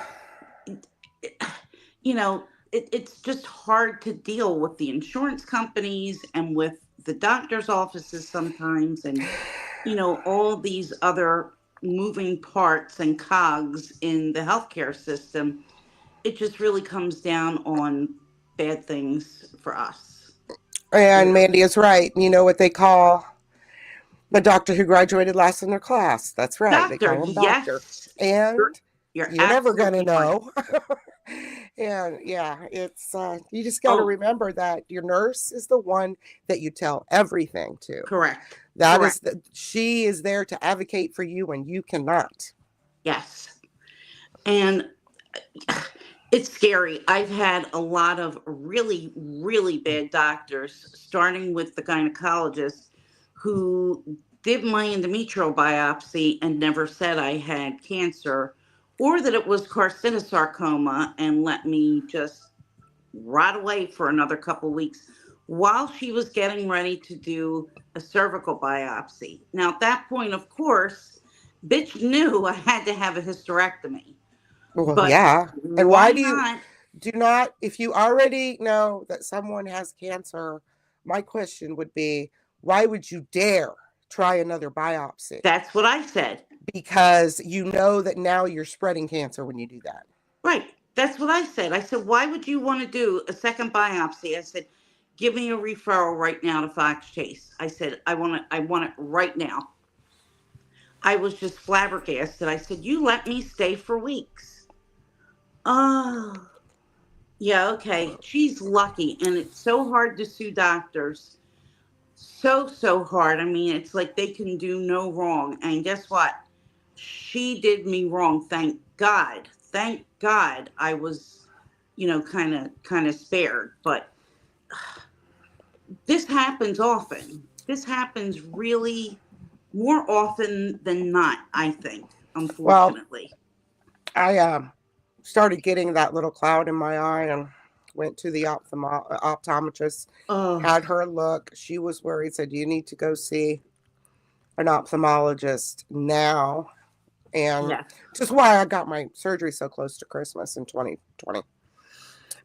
you know, it's just hard to deal with the insurance companies and with the doctor's offices sometimes, and, you know, all these other moving parts and cogs in the healthcare system. It just really comes down on bad things for us. And Mandy is right. You know what they call the doctor who graduated last in their class? That's right. They Doctor, call him doctor. yes, you're, And you're you're never going to absolutely right. know. And yeah, it's you just got to Oh, remember that your nurse is the one that you tell everything to. correct. That Correct. is she is there to advocate for you when you cannot. Yes. And it's scary. I've had a lot of really, really bad doctors, starting with the gynecologist who did my endometrial biopsy and never said I had cancer or that it was carcinosarcoma and let me just rot away for another couple weeks while she was getting ready to do a cervical biopsy. Now, at that point, of course, bitch knew I had to have a hysterectomy. Well, But yeah. And why why not? do not, if you already know that someone has cancer, my question would be, why would you dare try another biopsy? That's what I said. Because you know that now you're spreading cancer when you do that. Right. That's what I said. I said, why would you want to do a second biopsy? I said, give me a referral right now to Fox Chase. I said, I want it right now. I was just flabbergasted. I said, you let me stay for weeks. Oh, yeah, okay. She's lucky. And it's so hard to sue doctors. So hard. I mean, it's like they can do no wrong. And guess what? She did me wrong. Thank God. Thank God I was, you know, kind of spared. But this happens often. This happens really more often than not, I think, Well, unfortunately. I started getting that little cloud in my eye and went to the optometrist, Oh, had her look. She was worried, said, you need to go see an ophthalmologist now. And yes. just why I got my surgery so close to Christmas in 2020.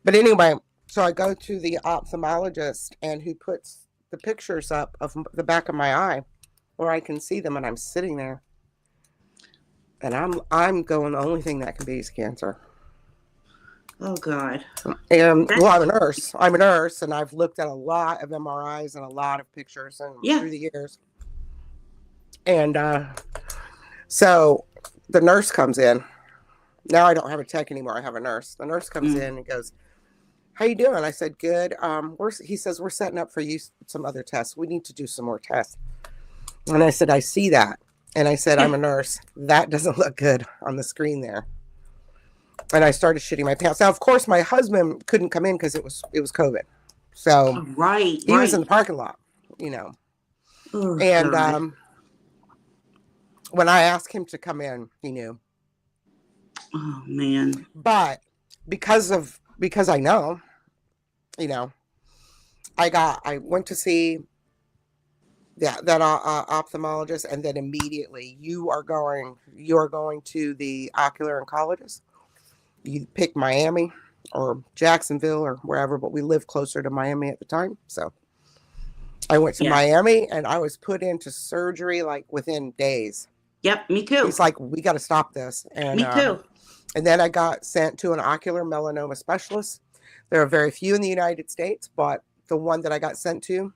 But anyway, so I go to the ophthalmologist and who puts the pictures up of the back of my eye where I can see them, and I'm sitting there and I'm going, the only thing that can be is cancer. Oh, God. And well, That's, I'm a nurse and I've looked at a lot of MRIs and a lot of pictures and yeah. through the years. And so the nurse comes in. Now I don't have a tech anymore. I have a nurse. The nurse comes in and goes, how you doing? I said, good. He says, we're setting up for you some other tests. We need to do some more tests. And I said, I see that. And I said, Yeah. I'm a nurse. That doesn't look good on the screen there. And I started shitting my pants. Now, of course, my husband couldn't come in because it was COVID. So Right, he was in right. the parking lot, you know. Oh, And God. when I asked him to come in, he knew. Oh, man. But because I know, you know, I went to see that ophthalmologist, and then immediately you are going to the ocular oncologist. You pick Miami or Jacksonville or wherever, but we lived closer to Miami at the time. So I went to Yeah. Miami and I was put into surgery like within days. Yep, me too. He's like, we got to stop this. And Me too. and then I got sent to an ocular melanoma specialist. There are very few in the United States, but the one that I got sent to,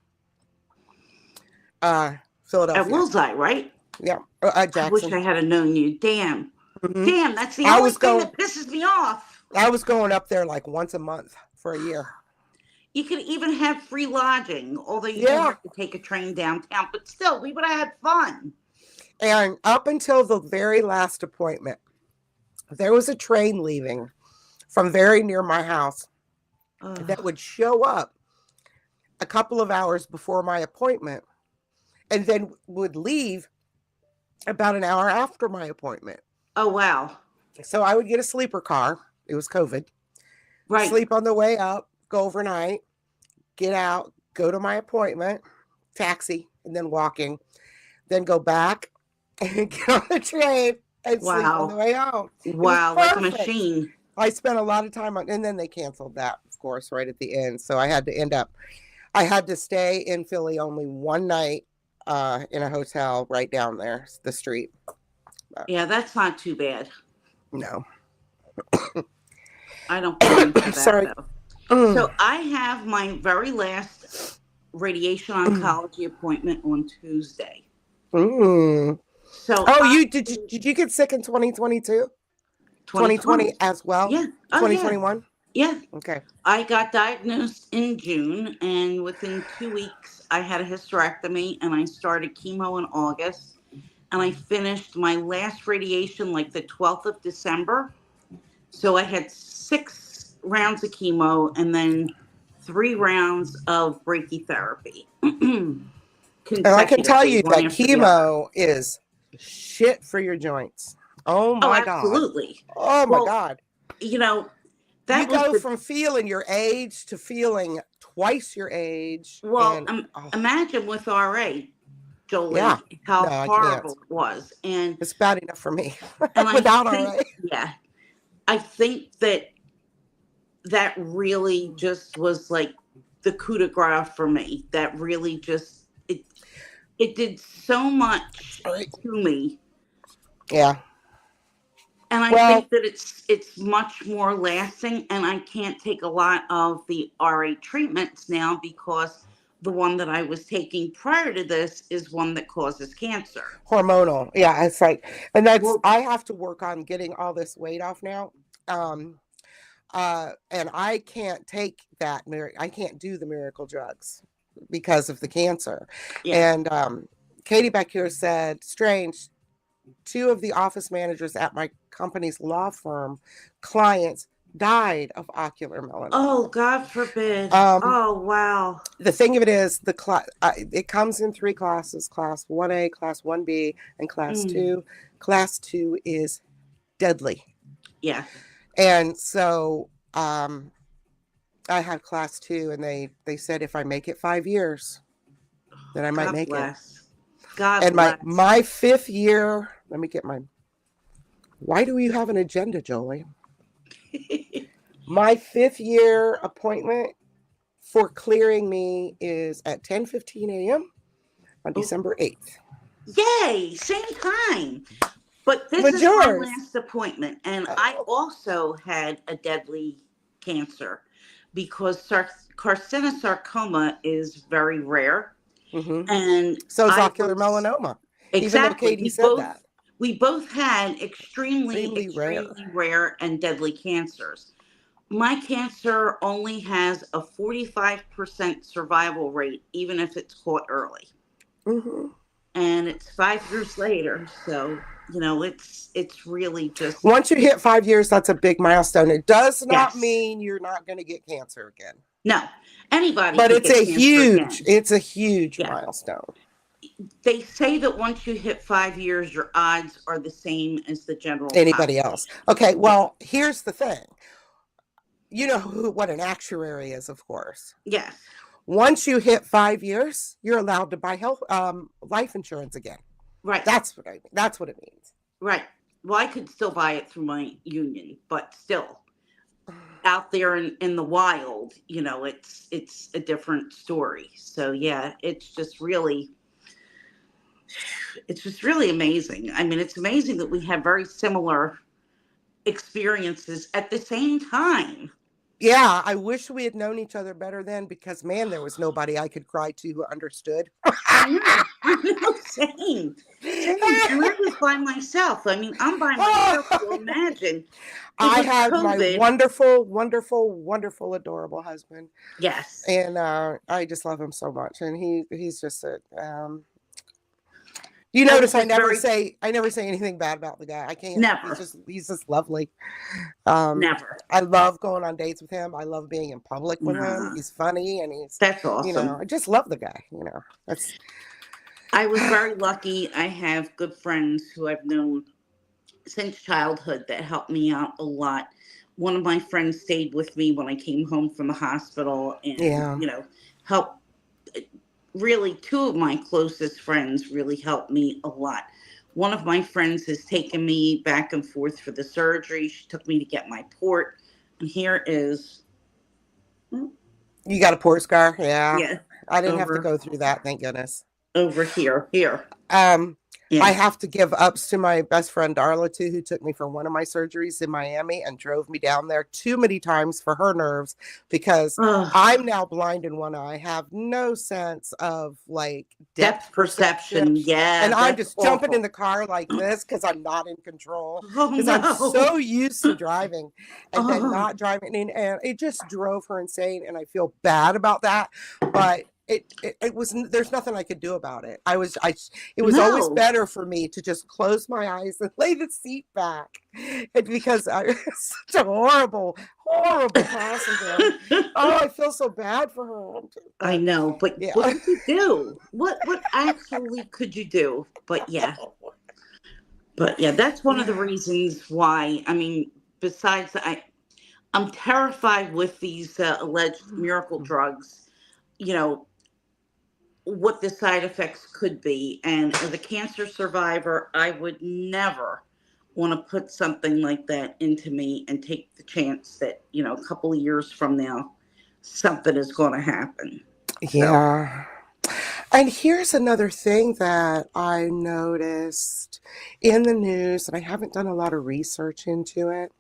At Philadelphia. Wills-Eye, right? Yeah, I wish Jackson. I had known you. Damn. Hmm. Damn, that's the I only was thing going. that pisses me off. I was going up there like once a month for a year. You could even have free lodging, although you do Yeah, have to take a train downtown, but still, we would have had fun. and up until the very last appointment, there was a train leaving from very near my house that Ugh. would show up a couple of hours before my appointment and then would leave about an hour after my appointment. Oh, wow. So I would get a sleeper car. It was COVID. Right. Sleep on the way up, go overnight, get out, go to my appointment, taxi, and then walking, then go back and get on the train and sleep on the Wow. way home. It was Wow, like a perfect. machine. I spent a lot of time on, and then they canceled that, of course, right at the end. So I had to stay in Philly only one night in a hotel right down there, the street. Yeah, that's not too bad. No. I don't blame you for that, Sorry. though. So I have my very last radiation oncology appointment on Tuesday. Mm. So Oh, did you get sick in 2022? 2020 as well? Yeah. Oh, 2021? Yeah. Okay. I got diagnosed in June, and within 2 weeks, I had a hysterectomy, and I started chemo in August, and I finished my last radiation like the 12th of December. So I had 6 rounds of chemo and then 3 rounds of brachytherapy. And I can tell Consecutively, you one that after the other. chemo is shit for your joints. Oh Oh, my God. absolutely. Oh my Well, God. You know, You that was go from feeling your age to feeling twice your age. well, And imagine with RA, Jolee, yeah, how no, I can't. horrible it was. And It's bad enough for me I without think, RA. yeah, I think that really just was like the coup de grace for me. That really just it did so much Right. to me. Yeah. And I Well, think that it's much more lasting, and I can't take a lot of the RA treatments now because the one that I was taking prior to this is one that causes cancer. hormonal. Yeah, it's like, and Well, I have to work on getting all this weight off now. And I can't take that. I can't do the miracle drugs because of the cancer. yeah. And Katie back here said, strange. 2 of the office managers at my company's law firm clients died of ocular melanoma. Oh, God forbid. Um, Oh, wow. the thing of it is, it comes in 3 classes: Class 1A, Class 1B, and Class 2. Class 2 is deadly. Yeah. And so I had Class 2, and they said if I make it 5 years, then I might God make bless. it. God And bless. my 5th year, let me get why do you have an agenda, Jolie? My 5th year appointment for clearing me is at 10:15 a.m. on December 8th. Yay, same time. But this But is my yours? last appointment, and I also had a deadly cancer because carcinosarcoma is very rare, Mm-hmm. and So is ocular melanoma. Even though exactly. Katie said that. We both had Extremely extremely rare and deadly cancers. My cancer only has a 45% survival rate, even if it's caught early. Mm-hmm. And it's 5 years later. So, it's really just. Once you hit 5 years, that's a big milestone. It does not Yes. mean you're not going to get cancer again. No, anybody But can it's get a cancer again. it's a huge Yeah. milestone. They say that once you hit 5 years, your odds are the same as the general Anybody population. else. Okay, well, here's the thing. You know what an actuary is, of course. Yes. Once you hit 5 years, you're allowed to buy life insurance again. Right. That's what it means. Right. Well, I could still buy it through my union, but still, out there in the wild, it's a different story. So yeah, it's just really amazing. I mean, it's amazing that we have very similar experiences at the same time. Yeah, I wish we had known each other better then because, man, there was nobody I could cry to who understood. I know. I know. Same. Same. And I was by myself. I mean, I'm by myself. So imagine it I was had my COVID. wonderful, wonderful, wonderful, adorable husband, Yes. and I just love him so much. And he's just a you I was notice just very I never say anything bad about the guy. I can't. never, He's just lovely. Um, never. I love going on dates with him. I love being in public with him. Nah, He's funny and that's awesome. I just love the guy. That's I was very lucky. I have good friends who I've known since childhood that helped me out a lot. One of my friends stayed with me when I came home from the hospital and, yeah. helped. Really, two of my closest friends really helped me a lot. One of my friends has taken me back and forth for the surgery. She took me to get my port. And here is, You got a port scar? Yeah. yeah, I didn't have to over go through that, thank goodness. over here. Here. Um, I Yeah. have to give ups to my best friend Darla too, who took me for one of my surgeries in Miami and drove me down there too many times for her nerves because Oh, I'm now blind in one eye. I have no sense of like depth depth perception. perception. Yeah, And I'm that's just jumping in awful. the car like this because I'm not in control Oh because I'm no. so used to driving and then Oh, not driving. And it just drove her insane. And I feel bad about that. But it was, there's nothing I could do about it. It was always no. better for me to just close my eyes and lay the seat back. And because I was such a horrible, horrible passenger. Oh, I feel so bad for her. I But know, but yeah. what could you do? What actually could you do? But yeah, that's one of the Yeah. reasons why. I mean, besides, I'm terrified with these alleged miracle drugs. You know what the side effects could be, and as a cancer survivor, I would never want to put something like that into me and take the chance that a couple of years from now something is going to happen. So, Yeah. And here's another thing that I noticed in the news, and I haven't done a lot of research into it.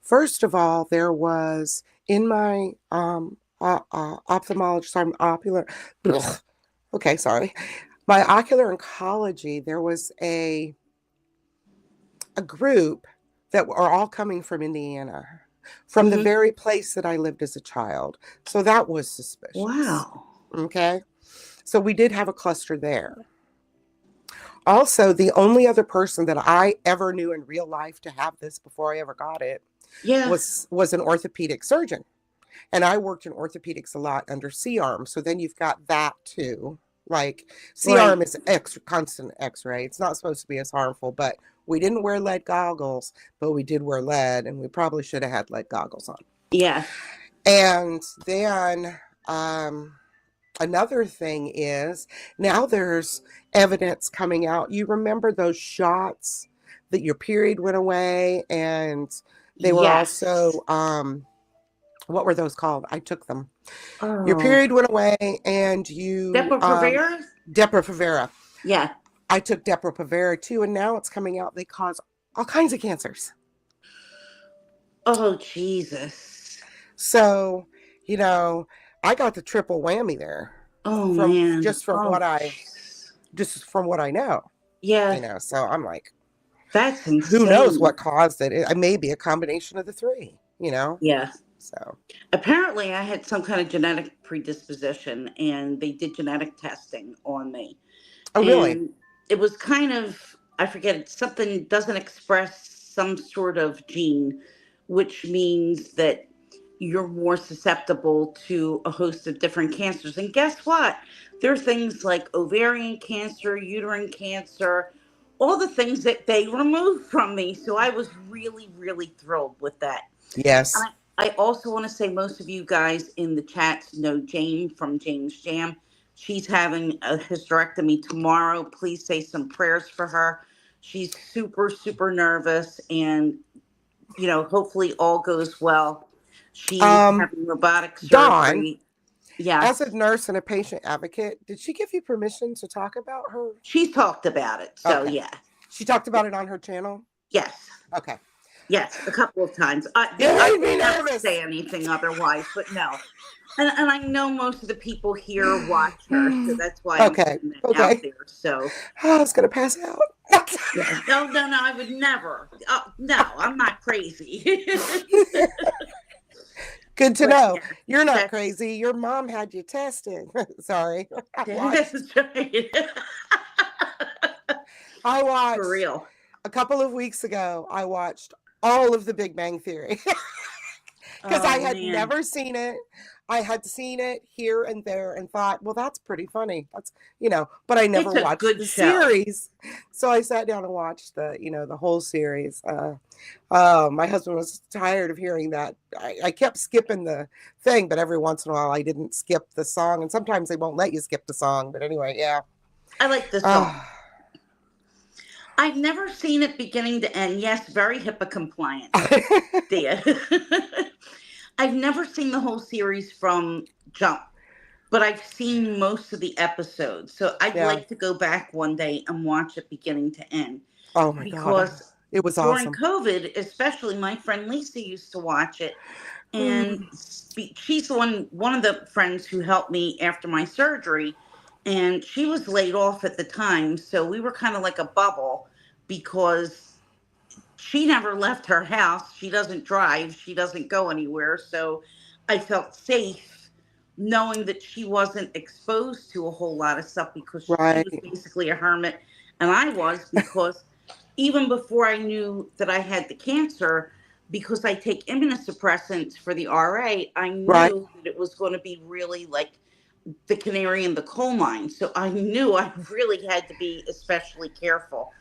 First of all, there was in my ophthalmologist, I'm ocular. Ugh, okay, sorry. My ocular oncology, there was a group that were all coming from Indiana, from the mhm. very place that I lived as a child. So that was suspicious. Wow. Okay. So we did have a cluster there. Also, the only other person that I ever knew in real life to have this before I ever got it Yeah. was an orthopedic surgeon. And I worked in orthopedics a lot under C-arm. So then you've got that too. Like Right. C-arm is constant X-ray. It's not supposed to be as harmful, but we didn't wear lead goggles, but we did wear lead, and we probably should have had lead goggles on. Yes. And then another thing is now there's evidence coming out. You remember those shots that your period went away, and they were Yes. also what were those called? I took them. Your Oh. period went away, and you Depo-Provera? Depo-Provera. Yeah. I took Depo-Provera too, and now it's coming out. They cause all kinds of cancers. Oh, Jesus. So, you know, I got the triple whammy there Oh, from man. just from Oh, what I Jesus. just from what I know. Yeah, So I'm like, that's who knows insane. what caused it? It may be a combination of the three. Yeah. So, Apparently, I had some kind of genetic predisposition, and they did genetic testing on me. oh, really? And it was kind of, I forget, it's something doesn't express some sort of gene, which means that you're more susceptible to a host of different cancers. And guess what? There are things like ovarian cancer, uterine cancer, all the things that they removed from me. So I was really, really thrilled with that. Yes. And I also want to say most of you guys in the chats know Jane from Jane's Jam. She's having a hysterectomy tomorrow. Please say some prayers for her. She's super, super nervous, and hopefully all goes well. She's Um, having robotic Dawn, surgery. as a Yes, nurse and a patient advocate, did she give you permission to talk about her? she's talked about it. So Okay. yeah, She talked about it on her channel? yes, Okay. Yes, a couple of times. You I made would me never nervous. say anything otherwise, but no. And I know most of the people here watch her, so that's why I'm Okay. putting that out Okay. there. So Oh, I was gonna pass out. yeah, no, no, no, I would never. No, I'm not crazy. Good to But know. yeah, You're not that's crazy. Your mom had you tested. Sorry. I watched. that's right. I For watched real. a couple of weeks ago. I watched all of the Big Bang Theory because I Oh had man, never seen it. I had seen it here and there and thought, well, that's pretty funny. That's, you know, but I never it's a watched good the show. series. So I sat down and watched the, the whole series. Oh, my husband was tired of hearing that. I kept skipping the thing, but every once in a while I didn't skip the song. And sometimes they won't let you skip the song. But anyway, yeah. I like the song. Oh. I've never seen it beginning to end. Yes, very HIPAA compliant. Thea. I've never seen the whole series from jump, but I've seen most of the episodes. So I'd Yeah. like to go back one day and watch it beginning to end. Oh my God. Because It was during awesome. COVID, especially my friend Lisa used to watch it. And she's one of the friends who helped me after my surgery. And she was laid off at the time. So we were kind of like a bubble because she never left her house. She doesn't drive. She doesn't go anywhere. So I felt safe knowing that she wasn't exposed to a whole lot of stuff because she was Right. basically a hermit. And I was because even before I knew that I had the cancer, because I take immunosuppressants for the RA, I Right. knew that it was going to be really like the canary in the coal mine. So I knew I really had to be especially careful.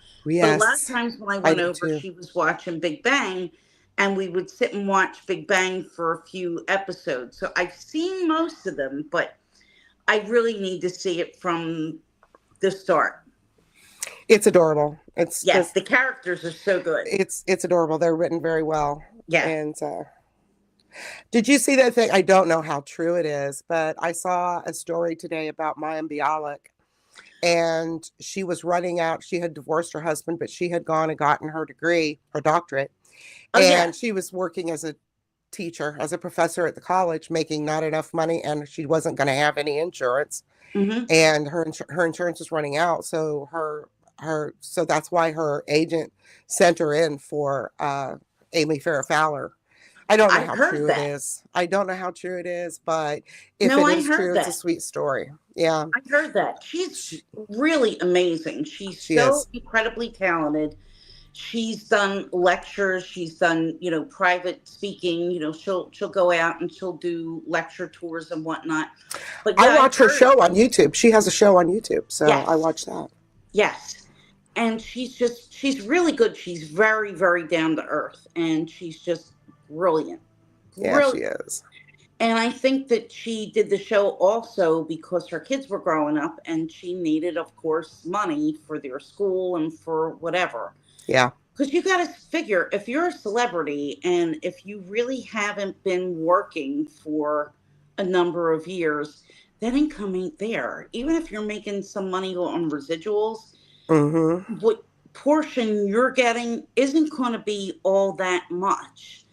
But a lot of Yes. times when I I went do over, too. she was watching Big Bang, and we would sit and watch Big Bang for a few episodes. So I've seen most of them, but I really need to see it from the start. It's adorable. It's Yes, just the characters are so good. it's adorable. They're written very well. Yeah. And did you see that thing? I don't know how true it is, but I saw a story today about Maya Bialik, and she was running out. She had divorced her husband, but she had gone and gotten her degree, her doctorate, Oh, yeah. and she was working as a teacher, as a professor at the college, making not enough money, and she wasn't going to have any insurance, Hmm. and her insurance was running out. So so that's why her agent sent her in for Amy Farrah Fowler. I don't know I how heard true it that. is. I don't know how true it is, but if No, it I is heard true, it's a that. sweet story. Yeah, I heard that. She's she, really amazing. She's she so is. incredibly talented. She's done lectures, she's done, private speaking, she'll go out and she'll do lecture tours and whatnot. But I yeah, I watch her heard. show on YouTube. She has a show on YouTube, so I Yes, watch that. yes. And she's really good. She's very, very down to earth and she's just brilliant. Yeah, she Brilliant. is. And I think that she did the show also because her kids were growing up and she needed, of course, money for their school and for whatever. Yeah, Because you got to figure if you're a celebrity and if you really haven't been working for a number of years, that income ain't there. Even if you're making some money on residuals, mm-hmm. what portion you're getting isn't going to be all that much.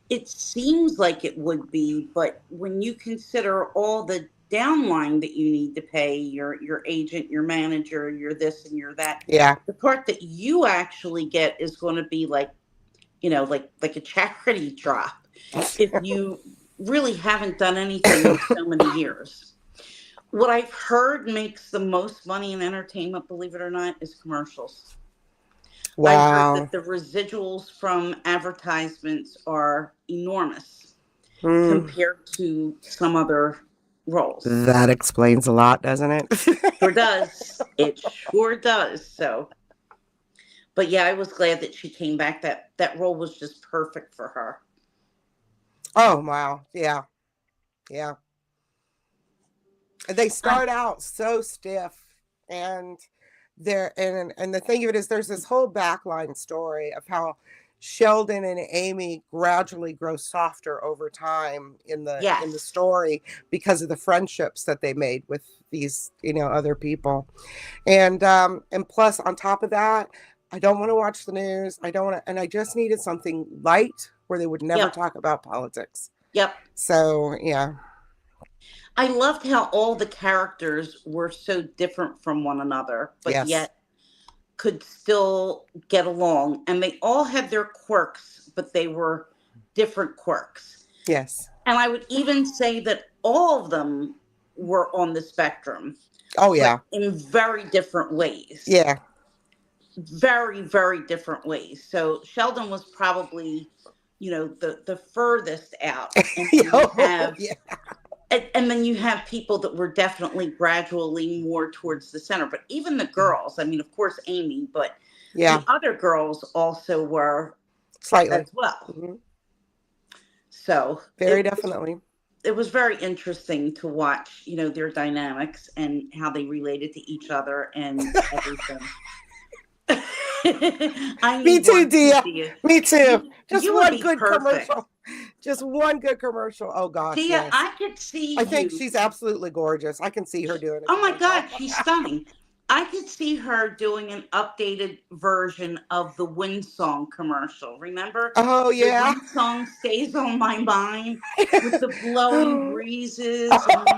It seems like it would be, but when you consider all the downline that you need to pay your agent, your manager, your this and your that, Yeah. the part that you actually get is going to be like, like a charity drop if you really haven't done anything in so many years. What I've heard makes the most money in entertainment, believe it or not, is commercials. I heard Wow. that the residuals from advertisements are enormous Mm, compared to some other roles. that explains a lot, doesn't it? Sure does. It sure does. So, but yeah, I was glad that she came back. That role was just perfect for her. Oh, wow. Yeah. Yeah. They I start out so stiff, and and the thing of it is there's this whole backline story of how Sheldon and Amy gradually grow softer over time in the Yes. story because of the friendships that they made with these, other people. And plus on top of that, I don't want to watch the news. I don't want to, and I just needed something light where they would never Yep. talk about politics. Yep. So, yeah. I loved how all the characters were so different from one another, but Yes. yet could still get along. And they all had their quirks, but they were different quirks. Yes. And I would even say that all of them were on the spectrum, Oh, but yeah. in very different ways. Yeah. Very, very different ways. So Sheldon was probably, the furthest out. And then you Oh, have yeah. and then you have people that were definitely gradually more towards the center. But even the girls, I mean, of course, Amy, but Yeah. the other girls also were as Slightly. well. Hmm. So Very definitely. it was very interesting to watch, their dynamics and how they related to each other and everything. I Me need too, one too, Dia. Dia. Me too. Just You would one be good perfect. commercial. Just one good commercial. Oh gosh, Dia, yes. I could see I think you. she's absolutely gorgeous. I can see her doing a Oh my commercial. God, she's stunning. I could see her doing an updated version of the Wind Song commercial. Remember? Oh The yeah. Wind Song stays on my mind with the blowing Oh. breezes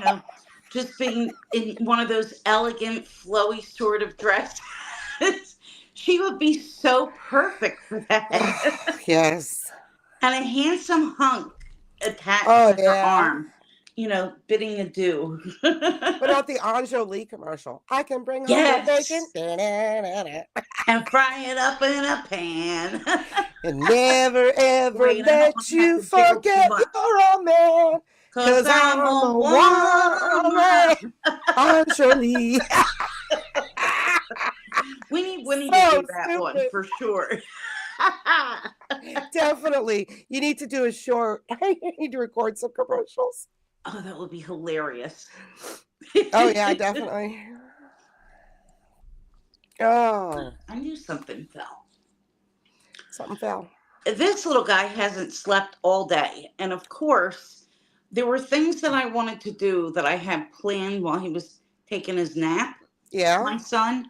and, just being in one of those elegant, flowy sort of dresses. She would be so perfect for that. Yes. And a handsome hunk attached Oh to her yeah. arm, bidding adieu. What about the Jolee commercial? I can bring home the bacon. Yes. And fry it up in a pan. And never ever Wait, I don't let want to have you to jiggle too forget much. you're a man. Cause Cause I'm I'm a a woman. woman. Jolee. We need to So do that one stupid. for sure. Definitely. You need to do a short. You need to record some commercials. Oh, that would be hilarious. Oh yeah, definitely. Oh, I knew something fell. something fell. This little guy hasn't slept all day. And of course, there were things that I wanted to do that I had planned while he was taking his nap, Yeah. my son.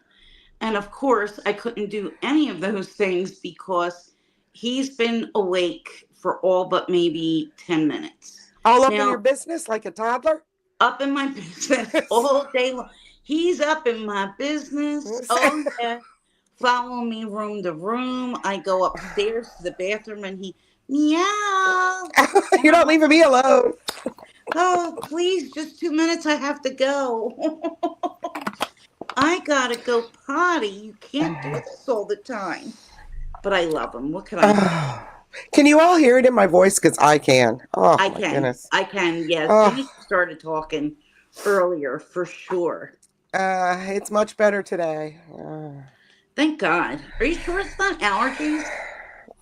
And of course, I couldn't do any of those things because he's been awake for all but maybe 10 minutes. All up in your Now, business like a toddler? up in my business all day long. He's up in my business. Oh, yeah. Follow me room to room. I go upstairs to the bathroom and he meow. And You're I'm not like, leaving me alone. oh, please, just 2 minutes. I have to go. I gotta go potty. You can't do this all the time. But I love him. What can I say? Can you all hear it in my voice? Because I can. Oh I my can. goodness. I can. Yeah. As soon Oh, as you started talking earlier, for sure. it's much better today. Thank God. Are you sure it's not allergies?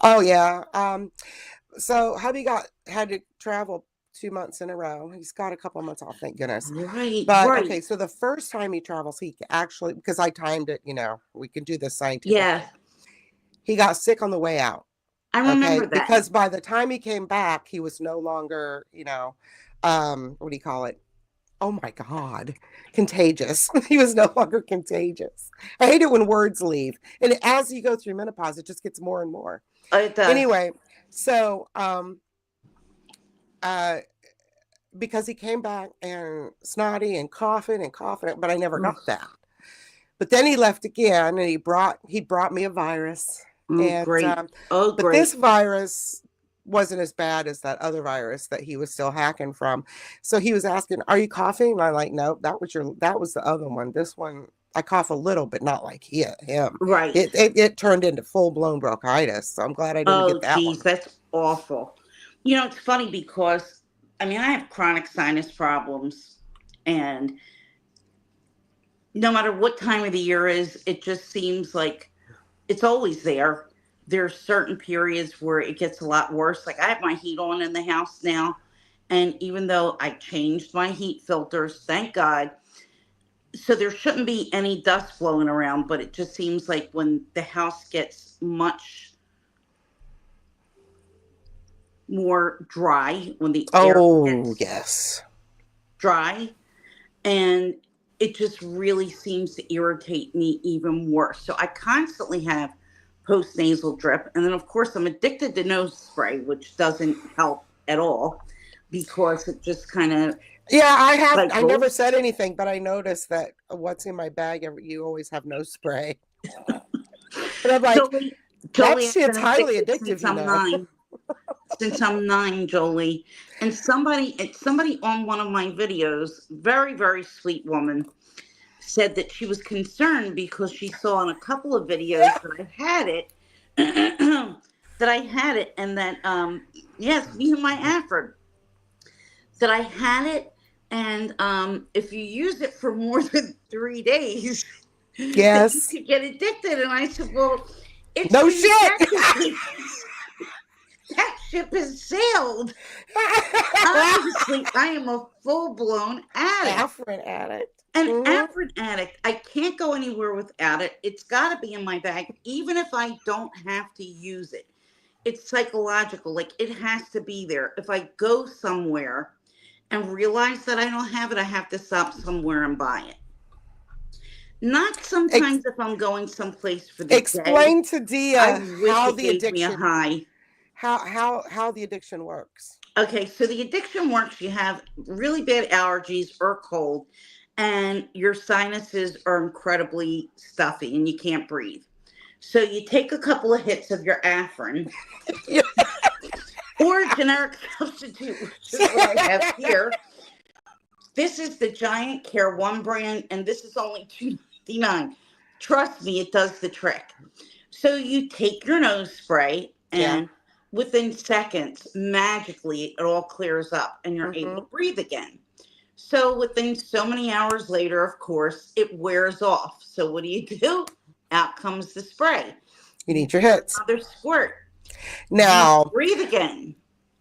Oh yeah. So hubby had to travel 2 months in a row. He's got a couple months off, thank goodness. Right. But Right. okay, so the first time he travels, he actually, because I timed it, we can do this Yeah. scientifically. He got sick on the way out. I Okay, remember that. because by the time he came back, he was no longer, what do you call it? Oh my God, contagious. He was no longer contagious. I hate it when words leave. And as you go through menopause, it just gets more and more. It does. Anyway, so uh because he came back and snotty and coughing, but I never Oh, got that. But then he left again, and he brought me a virus, oh, and great. Oh, but this great. virus wasn't as bad as that other virus that he was still hacking from. So he was asking, "Are you coughing?" And I'm like, "No, that was the other one. This one, I cough a little, but not like him. Right. It turned into full blown bronchitis. So I'm glad I didn't get Oh, that one. geez. That's awful. It's funny because, I mean, I have chronic sinus problems. And no matter what time of the year is, it just seems like it's always there. There's certain periods where it gets a lot worse. Like I have my heat on in the house now, and even though I changed my heat filters, thank God, so there shouldn't be any dust blowing around, but it just seems like when the house gets much more dry, when the air Oh gets yes. dry, and it just really seems to irritate me even worse. So I constantly have post nasal drip. And then, of course, I'm addicted to nose spray, which doesn't help at all because it just kind of Yeah, I never cycles. said anything, but I noticed that what's in my bag, you always have nose spray. And I'm like, Jolie, that Jolie, I've shit's been highly addicted addictive, since I'm 9. Since I'm 9, Jolie. And somebody on one of my videos, very, very sweet woman, said that she was concerned because she saw in a couple of videos that I had it, and that, yes, me and my Afro, that I had it, and if you use it for more than 3 days, that you Yes. could get addicted. And I said, well, it's No been shit. decades. That ship has sailed. Obviously, I am a full-blown addict. Afrin addict. An Hmm. average addict. I can't go anywhere without it. It's got to be in my bag, even if I don't have to use it. It's psychological. Like, it has to be there. If I go somewhere and realize that I don't have it, I have to stop somewhere and buy it. Not Ex- sometimes if I'm going someplace for the day. explain to I Dia wish it gave me a high. how the addiction works. Okay, so the addiction works. You have really bad allergies or cold, and your sinuses are incredibly stuffy and you can't breathe. So you take a couple of hits of your Afrin or a generic substitute, which is what I have here. This is the Giant Care One brand, and this is only $2.99. Trust me, it does the trick. So you take your nose spray, Yeah. and within seconds, magically, it all clears up and you're able Hmm. to breathe again. So within so many hours later, of course, it wears off. So what do? Out comes the spray. You You need your do hits. another squirt. You Now, breathe again.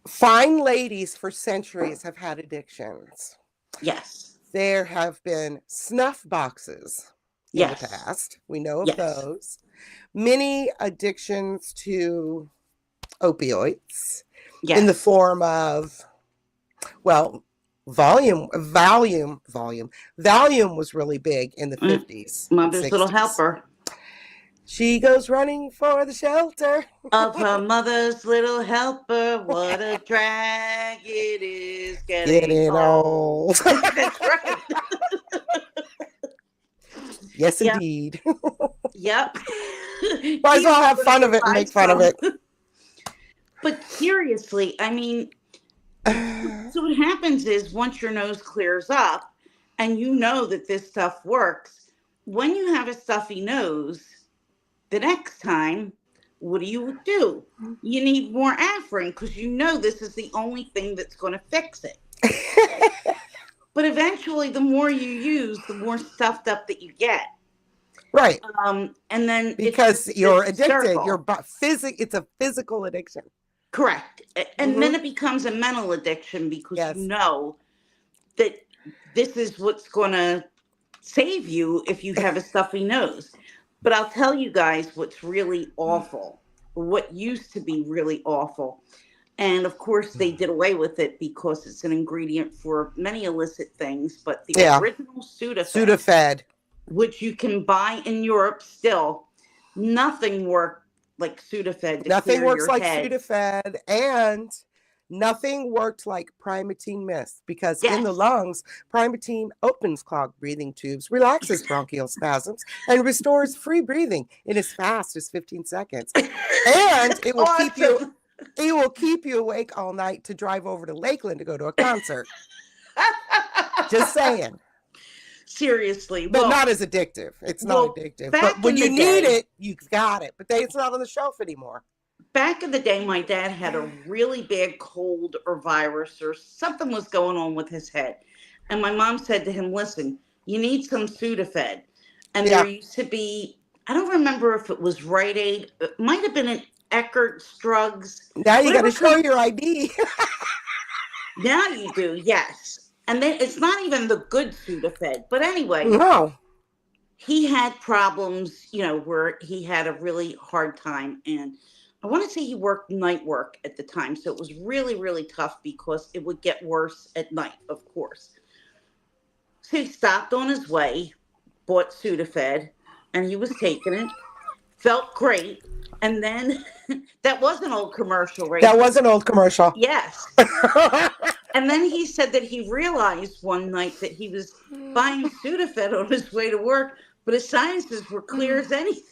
fine ladies for centuries have had addictions. Yes. There have been snuff boxes in the Yes. past. We know of Yes. those. Many addictions to opioids in the Yes. form of, well, Valium was really big in the Mm, 50s and Mother's little 60s. helper. She goes running for the shelter. Of her mother's little helper, what a drag it is getting Getting old. old. That's right. Yes, Yep. indeed. Yep. Might as Dina's well have gonna fun go of it and buy make fun of some. it. But seriously, I mean, so what happens is once your nose clears up and you know that this stuff works, when you have a stuffy nose, the next time, what do? You need more Afrin because you know this is the only thing that's going to fix it. But eventually, the more you use, the more stuffed up that you get. Right. And then it's Because just a you're vicious addicted. circle. It's a physical addiction. Correct. And Hmm. then it becomes a mental addiction because you Yes. know that this is what's going to save you if you have a stuffy nose. But I'll tell you guys what's really awful, what used to be really awful. And of course, they did away with it because it's an ingredient for many illicit things. But the Yeah. original Sudafed, Sudafed. which you can buy in Europe still, nothing worked like Sudafed to Nothing clear works your like head. Sudafed, and nothing worked like Primatene Mist, because in the Yes. lungs, Primatene opens clogged breathing tubes, relaxes bronchial spasms, and restores free breathing in as fast as 15 seconds. And it will keep you Awesome. it will keep you awake all night to drive over to Lakeland to go to a concert. Just saying. Seriously. But not as addictive. It's not addictive. But Back when in you the need day, it, you've got it. But it's not on the shelf anymore. my dad had a really bad cold or virus or something was going on with his head. And my mom said to him, listen, you need some Sudafed. And there Yeah. used to be, I don't remember if it was Rite Aid, it might have been an Eckert's Drugs, Now you got whatever. to show your ID. Now you do, yes. And then it's not even the good Sudafed. But anyway, No. he had problems, where he had a really hard time. And I want to say he worked night work at the time. So it was really, really tough because it would get worse at night, of course. So he stopped on his way, bought Sudafed, and he was taking it. felt great. And then that was an old commercial, right? That was an old commercial. Yes. And then he said that he realized one night that he was buying Sudafed on his way to work, but his sinuses were clear as anything.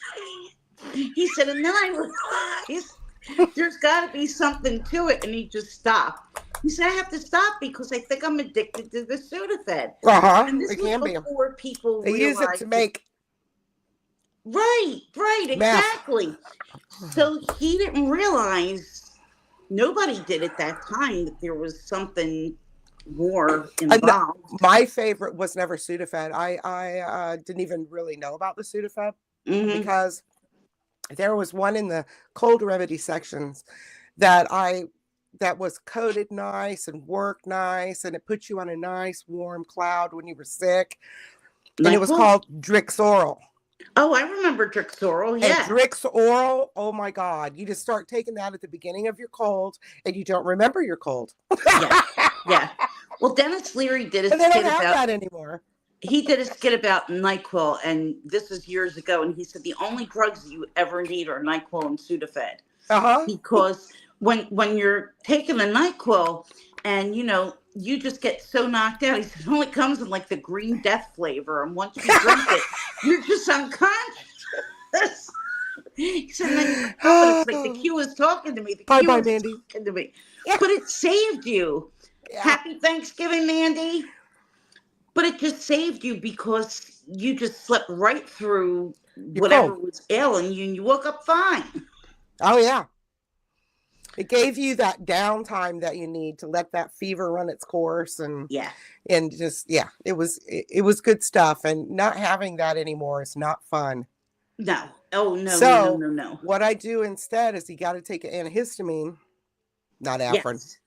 He said, and then I realized there's got to be something to it. And he just stopped. He said, I have to stop because I think I'm addicted to the Sudafed. And this It was can be. before people They use it to make Right, meth. exactly. So he didn't realize, nobody did at that time, that there was something more involved. My favorite was never Sudafed. I didn't even really know about the Sudafed because there was one in the cold remedy sections that was coated nice and worked nice, and it put you on a nice warm cloud when you were sick. And it was called Drixoral. Oh, I remember Drixoral, yeah. And Drixoral, oh my God. You just start taking that at the beginning of your cold, and you don't remember your cold. Yeah. Well, Dennis Leary did a and they skit don't have about that anymore. He did a skit about NyQuil, and this is years ago, and he said the only drugs you ever need are NyQuil and Sudafed. Because when you're taking the NyQuil and, you just get so knocked out, he said it only comes in like the green death flavor, and once you drink it, you're just unconscious. He said, and then you it's like the Q is talking to me. The Q is Mandy. talking to me. Yeah. But it saved you. Yeah. Happy Thanksgiving, Mandy. But it just saved you because you just slept right through whatever was ailing you, and you woke up fine. Oh, yeah. It gave you that downtime that you need to let that fever run its course, and it was good stuff. And not having that anymore is not fun. No. Oh, no, so no. What I do instead is you got to take an antihistamine, not Afrin. Yes.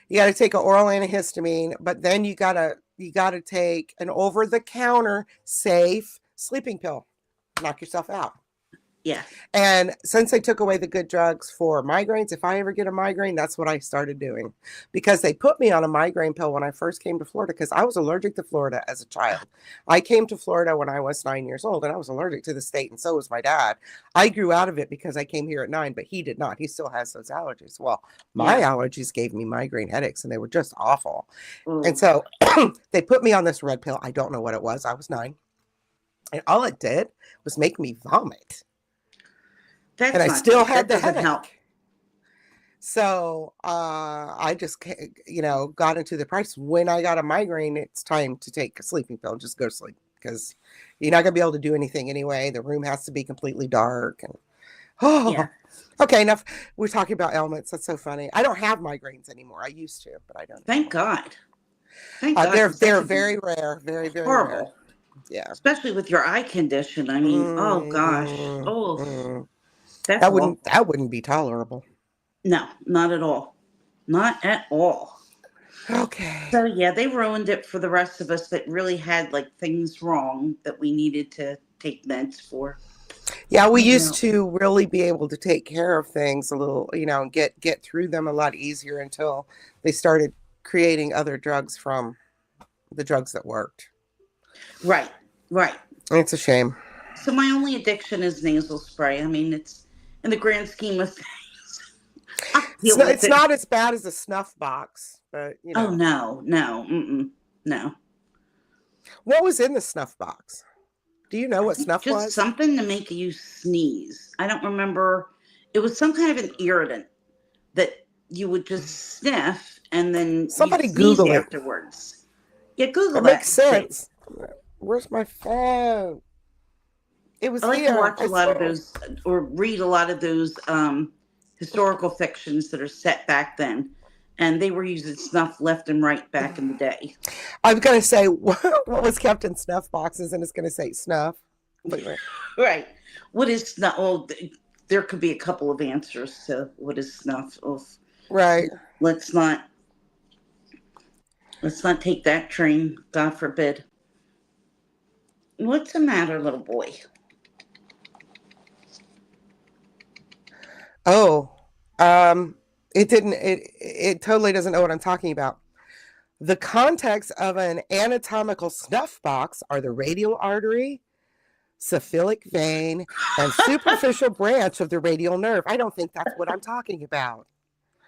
You got to take an oral antihistamine, but then you got to take an over-the-counter safe sleeping pill. Knock yourself out. Yeah. And since they took away the good drugs for migraines, if I ever get a migraine, that's what I started doing. Because they put me on a migraine pill when I first came to Florida because I was allergic to Florida as a child. I came to Florida when I was 9 years old, and I was allergic to the state, and so was my dad. I grew out of it because I came here at 9, but he did not. He still has those allergies. Well, my allergies gave me migraine headaches, and they were just awful. And so they put me on this red pill. I don't know what it was. I was 9. And all it did was make me vomit. And I still had the headache. Help. So I just, got into the price. When I got a migraine, it's time to take a sleeping pill. Just go to sleep because you're not going to be able to do anything anyway. The room has to be completely dark. And okay, enough. We're talking about ailments. That's so funny. I don't have migraines anymore. I used to, but I don't. Thank God. Thank God. They're very rare. Very, very horrible. Rare. Yeah. Especially with your eye condition. I mean, oh gosh. Oh. That wouldn't be tolerable. No, not at all. Not at all. Okay. So yeah, they ruined it for the rest of us that really had like things wrong that we needed to take meds for. Yeah, we used to really be able to take care of things a little, and get through them a lot easier until they started creating other drugs from the drugs that worked. Right. It's a shame. So my only addiction is nasal spray. I mean, it's in the grand scheme of things. It's not as bad as a snuff box, but Oh no. No. What was in the snuff box? Do you know what snuff was? Just something to make you sneeze. I don't remember. It was some kind of an irritant that you would just sniff and then somebody Google it afterwards. Yeah, Google that. It makes sense. Where's my phone? It was I like to watch a lot of those or read a lot of those historical fictions that are set back then. And they were using snuff left and right back in the day. I'm going to say what was kept in snuff boxes, and it's going to say snuff. Right. What is snuff? Well, there could be a couple of answers to what is snuff. Right. Let's not take that train, God forbid. What's the matter, little boy? Oh, it totally doesn't know what I'm talking about. The context of an anatomical snuff box are the radial artery, cephalic vein, and superficial branch of the radial nerve. I don't think that's what I'm talking about.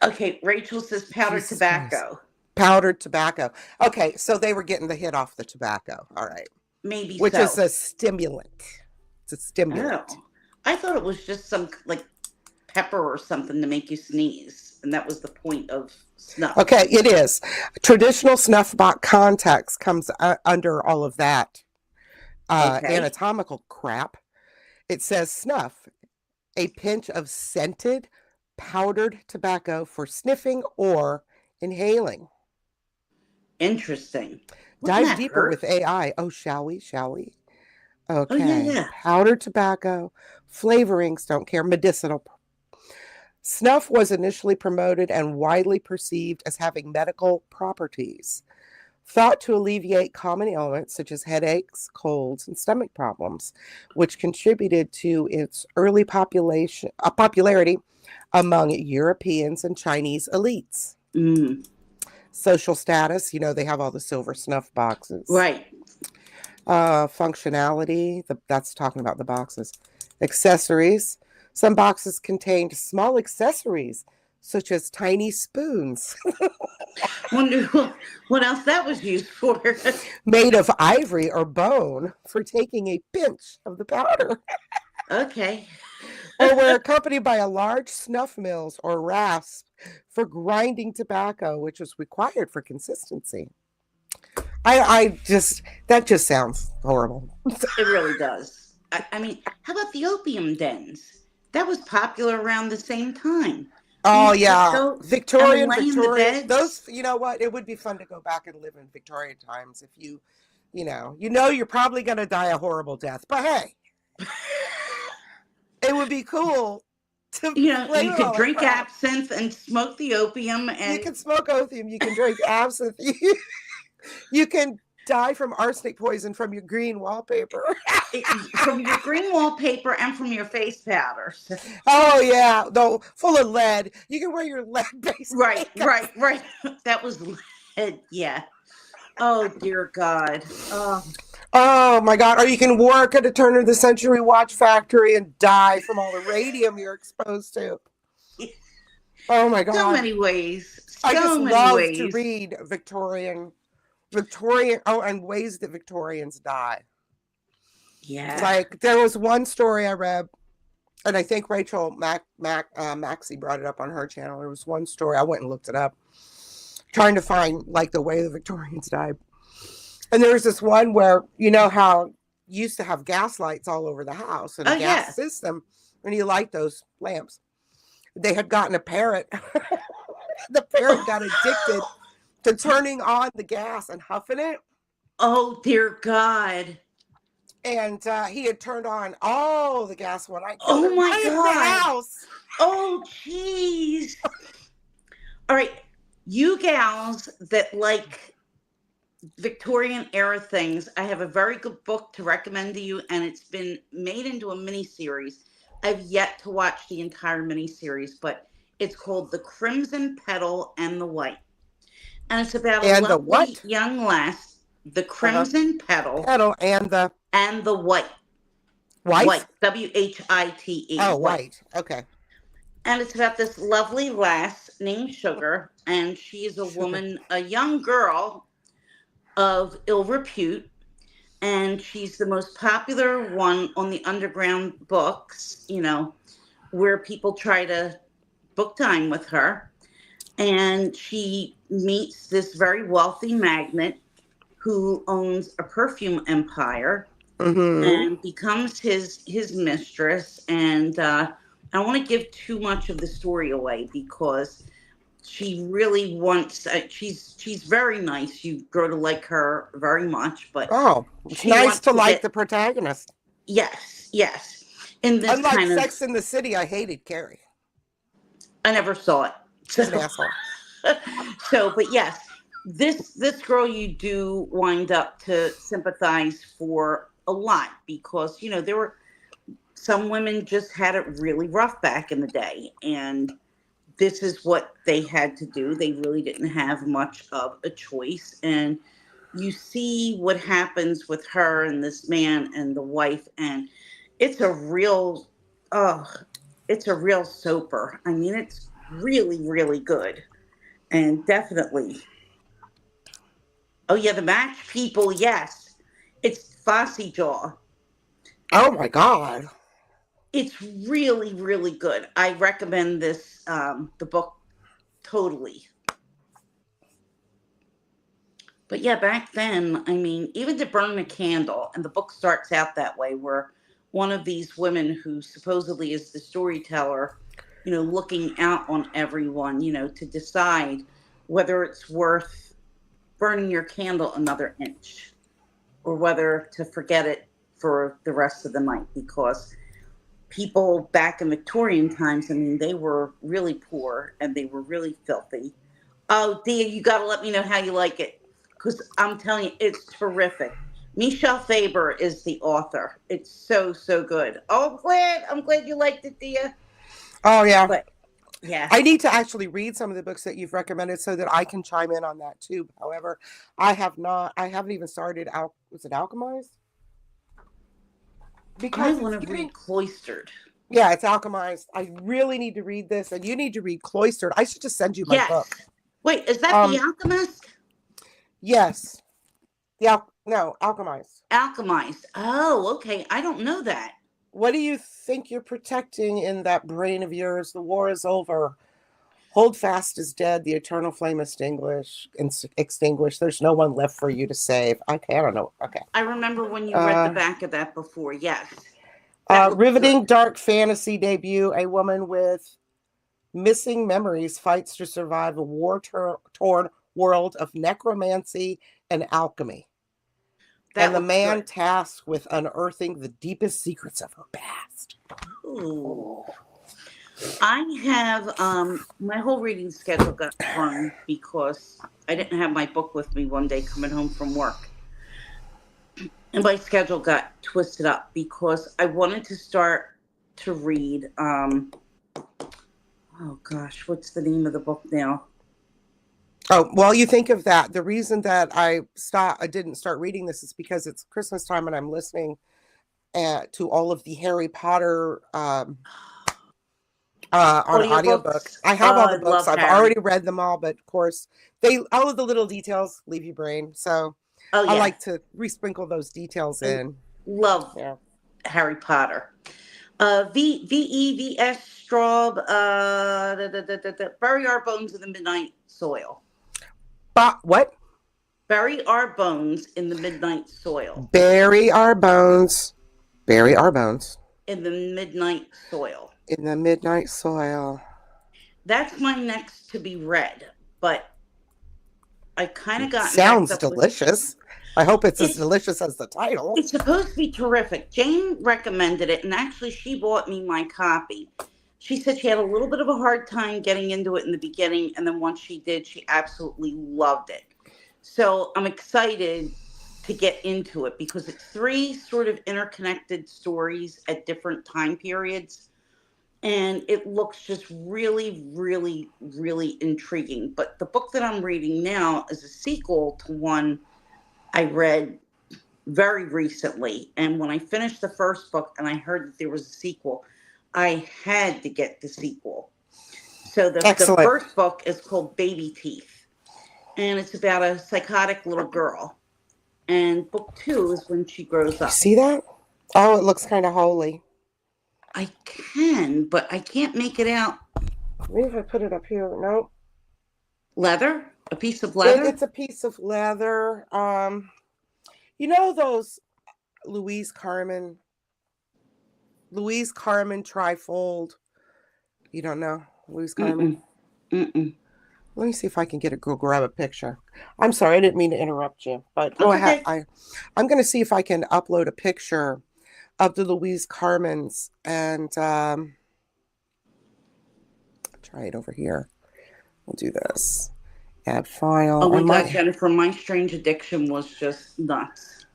Okay, Rachel says powdered Jesus Christ. tobacco. Powdered tobacco. Okay, so they were getting the hit off the tobacco. All right. Maybe Which is so. a stimulant. It's a stimulant. Oh, I thought it was just some like pepper or something to make you sneeze, and that was the point of snuff. Okay, it is. Traditional snuff box context comes under all of that Okay, anatomical crap. It says snuff, a pinch of scented, powdered tobacco for sniffing or inhaling. interesting. Wouldn't Dive that deeper with hurt? AI. Oh, shall we? Shall we? Oh yeah, Okay. yeah. Powdered tobacco, flavorings, don't care, medicinal. Snuff was initially promoted and widely perceived as having medical properties, thought to alleviate common ailments such as headaches, colds, and stomach problems, which contributed to its early popularity among Europeans and Chinese elites. Mm, Social status, they have all the silver snuff boxes. right. Functionality, that's talking about the boxes. Accessories, some boxes contained small accessories such as tiny spoons Wonder what else that was used for. made of ivory or bone for taking a pinch of the powder, Okay. or were accompanied by a large snuff mills or rasp for grinding tobacco, which was required for consistency. That just sounds horrible. It really does. I mean, how about the opium dens? That was popular around the same time. Oh These yeah, goats and Victorian, lay in the Victorian. beds. Those, you know what? It would be fun to go back and live in Victorian times if you're probably going to die a horrible death. But hey, it would be cool to play You with could all that drink crap. absinthe and smoke the opium, You and can smoke opium. You can drink absinthe. You can die from arsenic poison from your green wallpaper. from your green wallpaper and from your face powders. Oh yeah, though full of lead. You can wear your lead-based Right, makeup. right. That was lead. Yeah. Oh dear God. Oh, Oh my God. Or you can work at a turn of the century watch factory and die from all the radium you're exposed to. Oh my so God. many ways. I just So many love to ways. read Victorian, and ways that Victorians die. Yeah. Like there was one story I read, and I think Rachel Maxey brought it up on her channel. There was one story, I went and looked it up, trying to find like the way the Victorians died. And there was this one where, you know how you used to have gas lights all over the house and Oh a gas yeah. system, and you light those lamps. They had gotten a parrot. The parrot got addicted to turning on the gas and huffing it. Oh dear God. And he had turned on all the gas one night. Oh my Right in the God. house. Oh jeez. All right. You gals that like Victorian era things, I have a very good book to recommend to you, and it's been made into a mini series. I've yet to watch the entire mini series, but it's called The Crimson Petal and the White. And it's about a And the lovely what? young lass, the crimson petal Petal and the and the white. white? White. Oh, White. white. Okay. And it's about this lovely lass named Sugar, and she is a Sugar. woman, a young girl of ill repute, and she's the most popular one on the underground books, where people try to book time with her. And she meets this very wealthy magnate who owns a perfume empire Mm-hmm. and becomes his mistress. And I don't want to give too much of the story away because she really wants. She's very nice. You grow to like her very much, but Oh, it's she nice wants to to like get the protagonist. yes. In this Unlike kind of, Sex in the City, I hated Carrie. I never saw it. She's an asshole. But yes, this girl you do wind up to sympathize for a lot because there were some women just had it really rough back in the day, and this is what they had to do. They really didn't have much of a choice, and you see what happens with her and this man and the wife, and it's a real, oh, it's a real soaper. I mean, it's really, really good. And definitely, oh yeah, the Match People, yes. It's Fosse Jaw. Oh my God. It's really, really good. I recommend this, the book totally. But yeah, back then, I mean, even to burn a candle, and the book starts out that way, where one of these women who supposedly is the storyteller, looking out on everyone, to decide whether it's worth burning your candle another inch or whether to forget it for the rest of the night, because people back in Victorian times, I mean, they were really poor and they were really filthy. Oh, Dia, you got to let me know how you like it, because I'm telling you, it's terrific. Michelle Faber is the author. It's so, so good. Oh, I'm glad you liked it, Dia. Oh yeah. But yeah, I need to actually read some of the books that you've recommended so that I can chime in on that too. However, I haven't even started was it Alchemized? I Because want it's to read getting, Cloistered. yeah, it's Alchemized. I really need to read this, and you need to read Cloistered. I should just send you my Yes. book. Wait, is that The Um, Alchemist? yes. Yeah, no, Alchemized. Alchemized. Oh, okay. I don't know that. What do you think you're protecting in that brain of yours? The war is over. Hold fast is dead. The eternal flame extinguished. There's no one left for you to save. Okay, I don't know. Okay. I remember when you read the Uh, back of that before. Yes. That looks good. riveting dark fantasy debut. A woman with missing memories fights to survive a war-torn world of necromancy and alchemy. And That the looks man good. tasked with unearthing the deepest secrets of her past. Ooh. Oh. I have my whole reading schedule got thrown because I didn't have my book with me one day coming home from work. And my schedule got twisted up because I wanted to start to read oh gosh, what's the name of the book now? Oh, well, you think of that. The reason that I didn't start reading this is because it's Christmas time and I'm listening to all of the Harry Potter on audiobook. Audiobooks. I have Oh, all I the books. love I've Harry. already read them all, but of course, all of the little details leave your brain. So Oh I yeah. like to resprinkle those details I in. love Yeah. Harry Potter. VEVS Straub, bury our bones in the midnight soil. But what? Bury our bones in the midnight soil. Bury our bones. Bury our bones In the midnight soil. in the midnight soil. That's my next to be read, but I kind of gotten backed Sounds up with delicious. I hope it's as it. delicious as the title. It's supposed to be terrific. Jane recommended it, and actually, she bought me my copy. She said she had a little bit of a hard time getting into it in the beginning, and then once she did, she absolutely loved it. So I'm excited to get into it because it's three sort of interconnected stories at different time periods. And it looks just really, really, really intriguing. But the book that I'm reading now is a sequel to one I read very recently. And when I finished the first book and I heard that there was a sequel, I had to get the sequel. So the Excellent. first book is called Baby Teeth, and it's about a psychotic little girl. And book two is when she grows You up. see that? Oh, it looks kind of holy. I can, but I can't make it out. Maybe if I put it up here. No, Leather? A piece of leather? it's a piece of leather. You know those Louise Carmen, Louise Carmen trifold. You don't know Louise Carmen? Mm-mm. Mm-mm. Let me see if I can go grab a picture. I'm sorry, I didn't mean to interrupt you, but go That's ahead. okay. I'm going to see if I can upload a picture of the Louise Carmens and try it over here. We'll do this. Add Oh file. my God, Jennifer, My Strange Addiction was just nuts.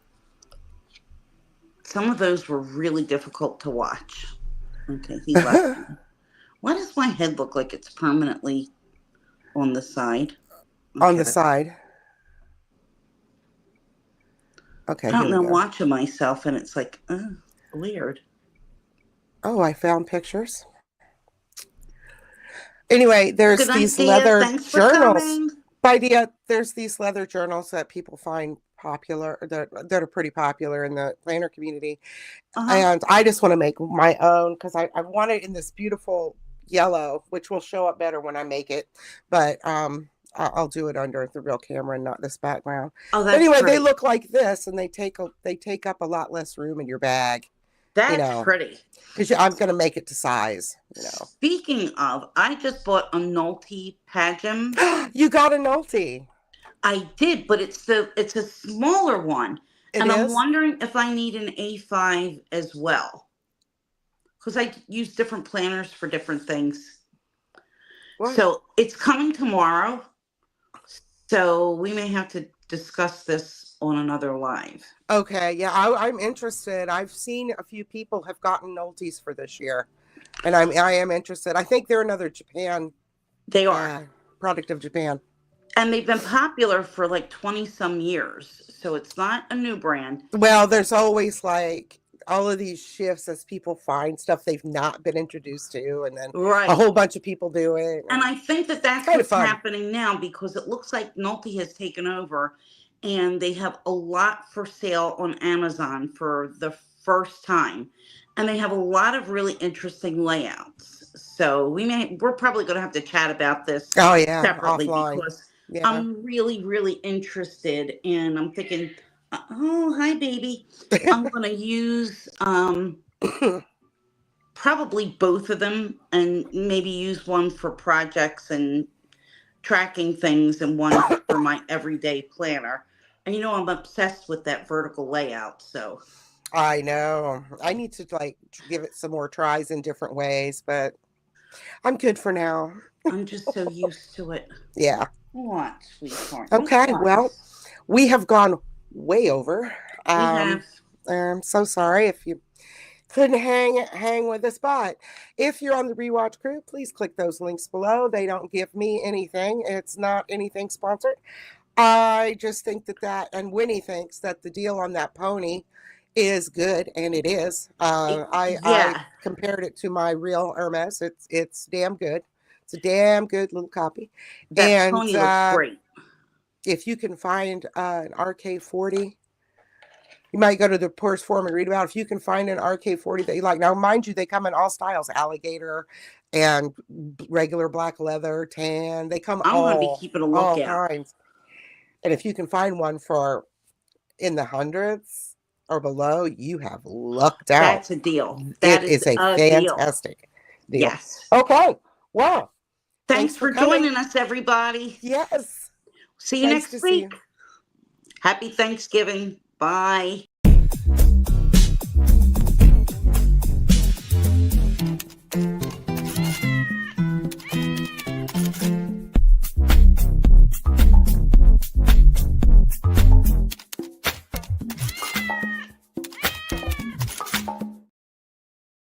Some of those were really difficult to watch. Okay, he left me. Why does my head look like it's permanently on the side? On the Okay, side. Okay, I here don't we know, go. watching myself and it's like, weird. Oh, I found pictures. Anyway, there's Good night, these dear. leather Thanks for journals. coming. By Dia, there's these leather journals that people find popular, that are pretty popular in the planner community. Uh-huh. And I just want to make my own because I want it in this beautiful yellow, which will show up better when I make it. But I'll do it under the real camera and not this background. Oh, But that's anyway, they pretty. look like this, and they take up a lot less room in your bag, you That's know, pretty. because I'm going to make it to size, you know. Speaking of, I just bought a Nolte Pageant. You got a Nolte. I did, but it's a smaller one. It And I'm is? wondering if I need an A5 as well. Because I use different planners for different things. What? So it's coming tomorrow. So we may have to discuss this on another live. Okay, yeah, I'm interested. I've seen a few people have gotten Noltes for this year, and I am interested. I think they're another Japan They are. product of Japan. And they've been popular for like 20 some years. So it's not a new brand. Well, there's always like all of these shifts as people find stuff they've not been introduced to, and then a Right. whole bunch of people do it. And I think that that's kind of what's fun. happening now because it looks like Nolte has taken over and they have a lot for sale on Amazon for the first time. And they have a lot of really interesting layouts. So we're probably going to have to chat about this Oh yeah, separately offline. because Yeah. I'm really, really interested. And I'm thinking, oh, hi, baby. I'm going to use probably both of them and maybe use one for projects and tracking things and one for my everyday planner. And I'm obsessed with that vertical layout. So I know. I need to like give it some more tries in different ways, but I'm good for now. I'm just so used to it. Yeah. What, sweetheart? Okay. Well, we have gone way over. We have. I'm so sorry if you couldn't hang with us, but if you're on the rewatch crew, please click those links below. They don't give me anything. It's not anything sponsored. I just think and Winnie thinks that the deal on that pony is good, and it is. I compared it to my real Hermes. It's damn good. It's a damn good little copy. That pony looks great. If you can find an RK40, you might go to the Poor's Forum and read about if you can find an RK40 that you like. Now, mind you, they come in all styles, alligator and regular black leather, tan. They come I'm going to be keeping a lookout. All kinds. And if you can find one for in the hundreds or below, you have lucked out. That's a deal. That is a fantastic deal. Yes. Okay. Well, thanks for joining us, everybody. Yes. See you next week. Happy Thanksgiving. Bye.